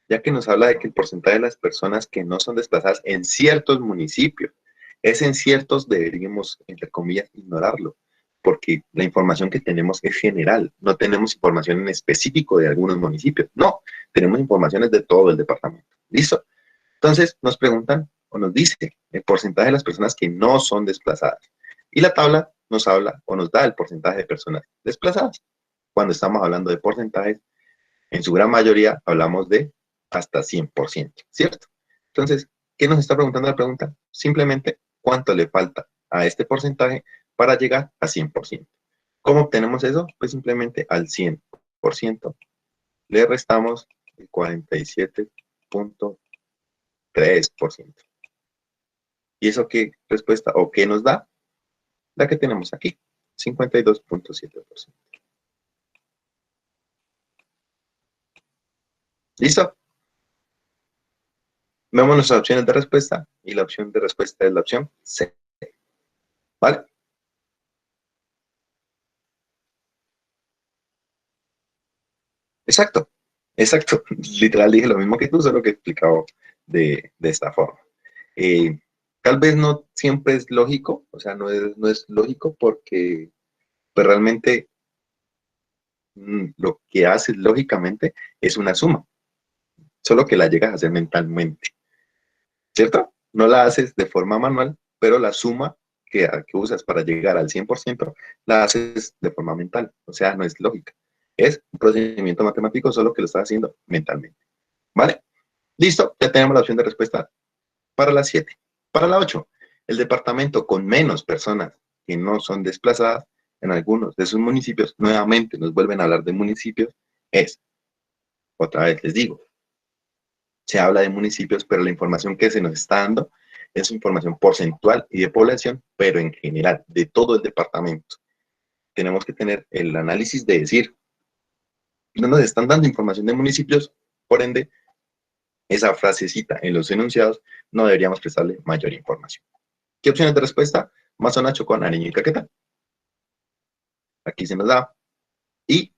ya que nos habla de que el porcentaje de las personas que no son desplazadas en ciertos municipios, es en ciertos, deberíamos, entre comillas, ignorarlo, porque la información que tenemos es general, no tenemos información en específico de algunos municipios, no, tenemos informaciones de todo el departamento. ¿Listo? Entonces nos preguntan o nos dice el porcentaje de las personas que no son desplazadas. Y la tabla nos habla o nos da el porcentaje de personas desplazadas. Cuando estamos hablando de porcentajes, en su gran mayoría hablamos de hasta 100%, ¿cierto? Entonces, ¿qué nos está preguntando la pregunta? Simplemente, ¿cuánto le falta a este porcentaje para llegar a 100%? ¿Cómo obtenemos eso? Pues simplemente al 100% le restamos el 47,3%. ¿Y eso qué respuesta o qué nos da? La que tenemos aquí, 52,7%. ¿Listo? Vemos nuestras opciones de respuesta y la opción de respuesta es la opción C. ¿Vale? Exacto, exacto. Literal dije lo mismo que tú, solo que explicado de esta forma. Eh, Tal vez no siempre es lógico, o sea, no es lógico porque pues realmente lo que haces lógicamente es una suma, solo que la llegas a hacer mentalmente, ¿cierto? No la haces de forma manual, pero la suma que usas para llegar al 100% la haces de forma mental, o sea, no es lógica. Es un procedimiento matemático, solo que lo estás haciendo mentalmente. ¿Vale? Listo, ya tenemos la opción de respuesta para la 7. Para la 8, el departamento con menos personas que no son desplazadas en algunos de sus municipios, nuevamente nos vuelven a hablar de municipios, es, otra vez les digo, se habla de municipios, pero la información que se nos está dando es información porcentual y de población, pero en general, de todo el departamento. Tenemos que tener el análisis de decir, no nos están dando información de municipios, por ende, esa frasecita en los enunciados no deberíamos prestarle mayor información. ¿Qué opciones de respuesta? Amazonas, Chocó, Nariño y Caquetá. Aquí se nos da. Y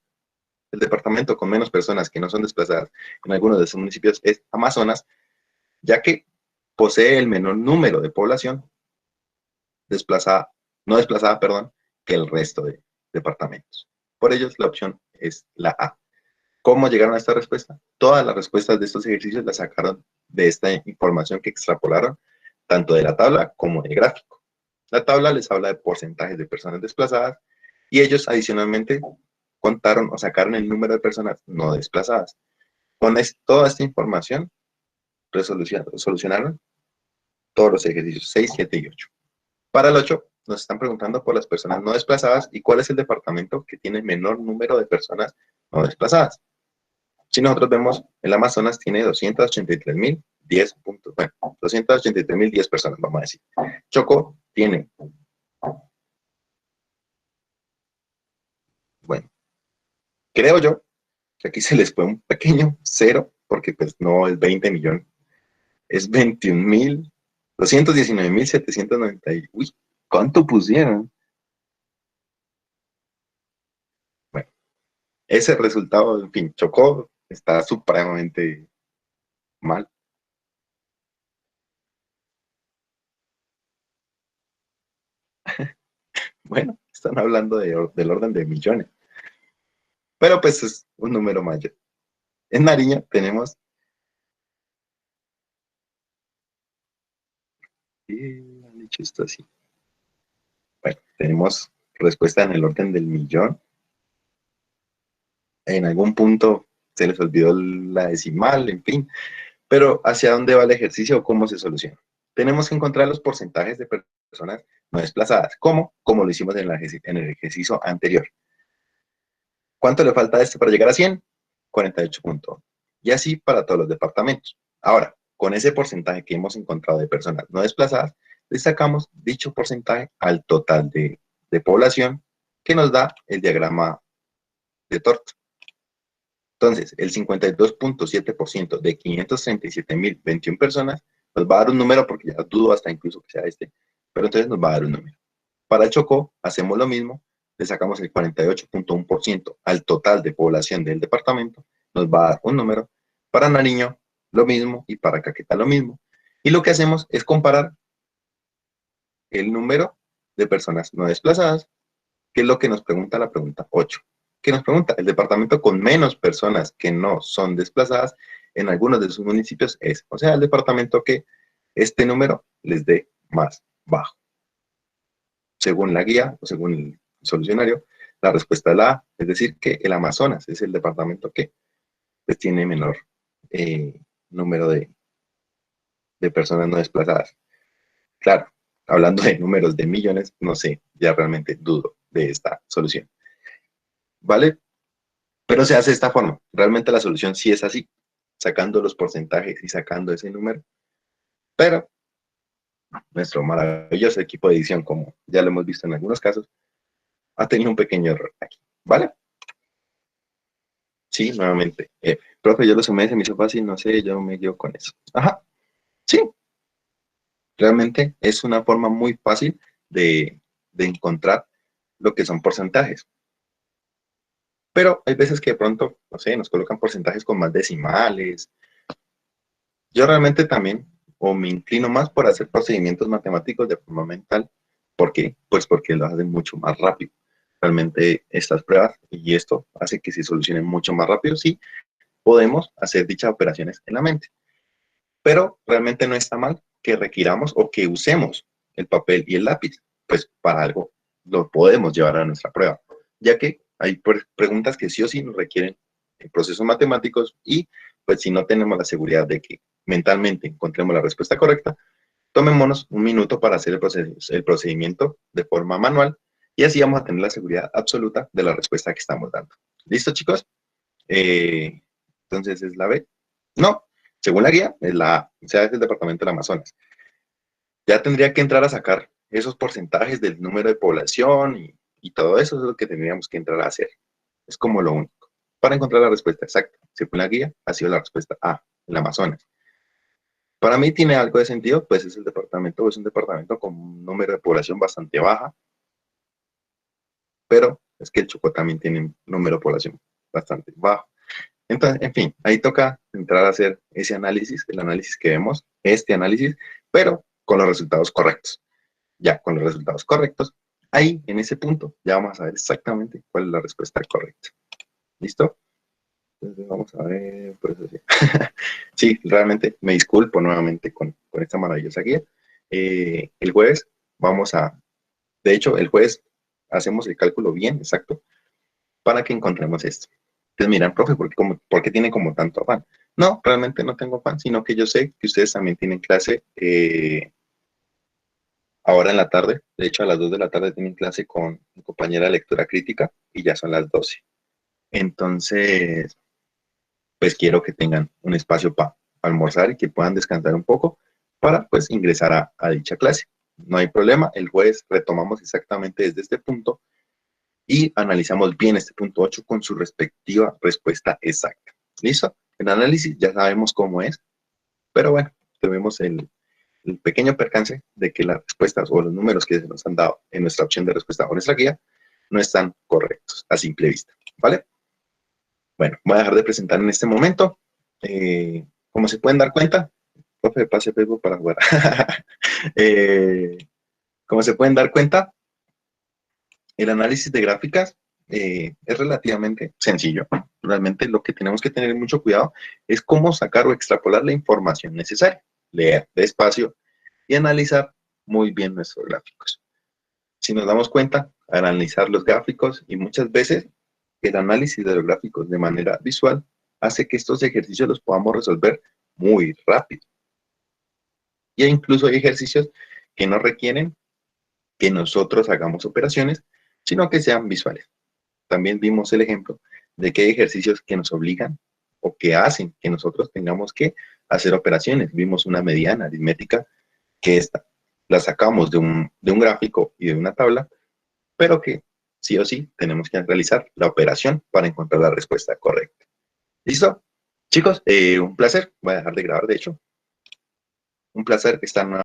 el departamento con menos personas que no son desplazadas en algunos de sus municipios es Amazonas, ya que posee el menor número de población desplazada, no desplazada, perdón, que el resto de departamentos. Por ello, la opción es la A. ¿Cómo llegaron a esta respuesta? Todas las respuestas de estos ejercicios las sacaron de esta información que extrapolaron, tanto de la tabla como del gráfico. La tabla les habla de porcentajes de personas desplazadas y ellos adicionalmente contaron o sacaron el número de personas no desplazadas. Con toda esta información solucionaron todos los ejercicios 6, 7 y 8. Para el 8 nos están preguntando por las personas no desplazadas y cuál es el departamento que tiene menor número de personas no desplazadas. Si nosotros vemos, el Amazonas tiene 283.010 puntos, bueno, 283.010 personas, vamos a decir. Chocó tiene, bueno, creo yo que aquí se les fue un pequeño cero, porque pues no es 20 millones, es 219.790. Uy, ¿cuánto pusieron? Bueno, ese resultado, en fin, Chocó está supremamente mal. Bueno, están hablando del orden de millones, pero pues es un número mayor. En Nariño tenemos, han dicho esto así, bueno, tenemos respuesta en el orden del millón. En algún punto se les olvidó la decimal, en fin, pero ¿hacia dónde va el ejercicio o cómo se soluciona? Tenemos que encontrar los porcentajes de personas no desplazadas. ¿Cómo? Como lo hicimos en el ejercicio anterior. ¿Cuánto le falta a este para llegar a 100? 48.1. Y así para todos los departamentos. Ahora, con ese porcentaje que hemos encontrado de personas no desplazadas, le sacamos dicho porcentaje al total de población que nos da el diagrama de Tort. Entonces, el 52.7% de 537.021 personas nos va a dar un número, porque ya dudo hasta incluso que sea este, pero entonces nos va a dar un número. Para Chocó hacemos lo mismo, le sacamos el 48.1% al total de población del departamento, nos va a dar un número. Para Nariño lo mismo y para Caquetá lo mismo. Y lo que hacemos es comparar el número de personas no desplazadas, que es lo que nos pregunta la pregunta 8. ¿Qué nos pregunta? El departamento con menos personas que no son desplazadas en algunos de sus municipios es, o sea, el departamento que este número les dé más bajo. Según la guía o según el solucionario, la respuesta es la A, es decir, que el Amazonas es el departamento que pues, tiene menor número de personas no desplazadas. Claro, hablando de números de millones, no sé, ya realmente dudo de esta solución. ¿Vale? Pero se hace de esta forma. Realmente la solución sí es así, sacando los porcentajes y sacando ese número. Pero nuestro maravilloso equipo de edición, como ya lo hemos visto en algunos casos, ha tenido un pequeño error aquí. ¿Vale? Sí, nuevamente. Profe, yo lo sumé, se me hizo fácil, no sé, yo me guío con eso. Ajá, sí, realmente es una forma muy fácil de encontrar lo que son porcentajes. Pero hay veces que de pronto, no sé, nos colocan porcentajes con más decimales. Yo realmente también, o me inclino más por hacer procedimientos matemáticos de forma mental. ¿Por qué? Pues porque lo hacen mucho más rápido. Realmente estas pruebas y esto hace que se solucionen mucho más rápido si podemos hacer dichas operaciones en la mente. Pero realmente no está mal que requiramos o que usemos el papel y el lápiz, pues para algo lo podemos llevar a nuestra prueba, ya que hay preguntas que sí o sí nos requieren procesos matemáticos y pues si no tenemos la seguridad de que mentalmente encontremos la respuesta correcta, tomémonos un minuto para hacer el procedimiento de forma manual y así vamos a tener la seguridad absoluta de la respuesta que estamos dando. ¿Listo, chicos? Entonces es la B. No, según la guía, es la A, o sea, es el departamento del Amazonas. Ya tendría que entrar a sacar esos porcentajes del número de población y todo eso es lo que tendríamos que entrar a hacer. Es como lo único. Para encontrar la respuesta exacta, según la guía, ha sido la respuesta A, el Amazonas. Para mí tiene algo de sentido, pues es un departamento con un número de población bastante baja, pero Es que el Chocó también tiene un número de población bastante bajo. Entonces, en fin, ahí toca entrar a hacer ese análisis, el análisis que vemos, este análisis, pero con los resultados correctos. Ya, con los resultados correctos, ahí, en ese punto, ya vamos a ver exactamente cuál es la respuesta correcta. ¿Listo? Entonces, vamos a ver, por eso sí. Sí, realmente me disculpo nuevamente con esta maravillosa guía. El jueves vamos a, de hecho, el jueves hacemos el cálculo bien exacto para que encontremos esto. Entonces miran, profe, ¿por qué tienen como tanto afán? No, realmente no tengo afán, sino que yo sé que ustedes también tienen clase ahora en la tarde. De hecho, a las 2 de la tarde tienen clase con mi compañera de lectura crítica y ya son las 12. Entonces, pues quiero que tengan un espacio para almorzar y que puedan descansar un poco para pues ingresar a dicha clase. No hay problema, el jueves retomamos exactamente desde este punto y analizamos bien este punto 8 con su respectiva respuesta exacta. ¿Listo? El análisis ya sabemos cómo es, pero bueno, tuvimos el pequeño percance de que las respuestas o los números que se nos han dado en nuestra opción de respuesta o nuestra guía no están correctos a simple vista, ¿vale? Bueno, voy a dejar de presentar en este momento. Como se pueden dar cuenta, profe, pase Facebook para jugar. Como se pueden dar cuenta, el análisis de gráficas es relativamente sencillo. Realmente lo que tenemos que tener mucho cuidado es cómo sacar o extrapolar la información necesaria, leer despacio y analizar muy bien nuestros gráficos. Si nos damos cuenta, al analizar los gráficos y muchas veces el análisis de los gráficos de manera visual hace que estos ejercicios los podamos resolver muy rápido. Y incluso hay ejercicios que no requieren que nosotros hagamos operaciones, sino que sean visuales. También vimos el ejemplo de que hay ejercicios que nos obligan o que hacen que nosotros tengamos que hacer operaciones. Vimos una mediana aritmética que esta la sacamos de un gráfico y de una tabla, pero que sí o sí tenemos que realizar la operación para encontrar la respuesta correcta. ¿Listo? Chicos, un placer. Voy a dejar de grabar, de hecho. Un placer estar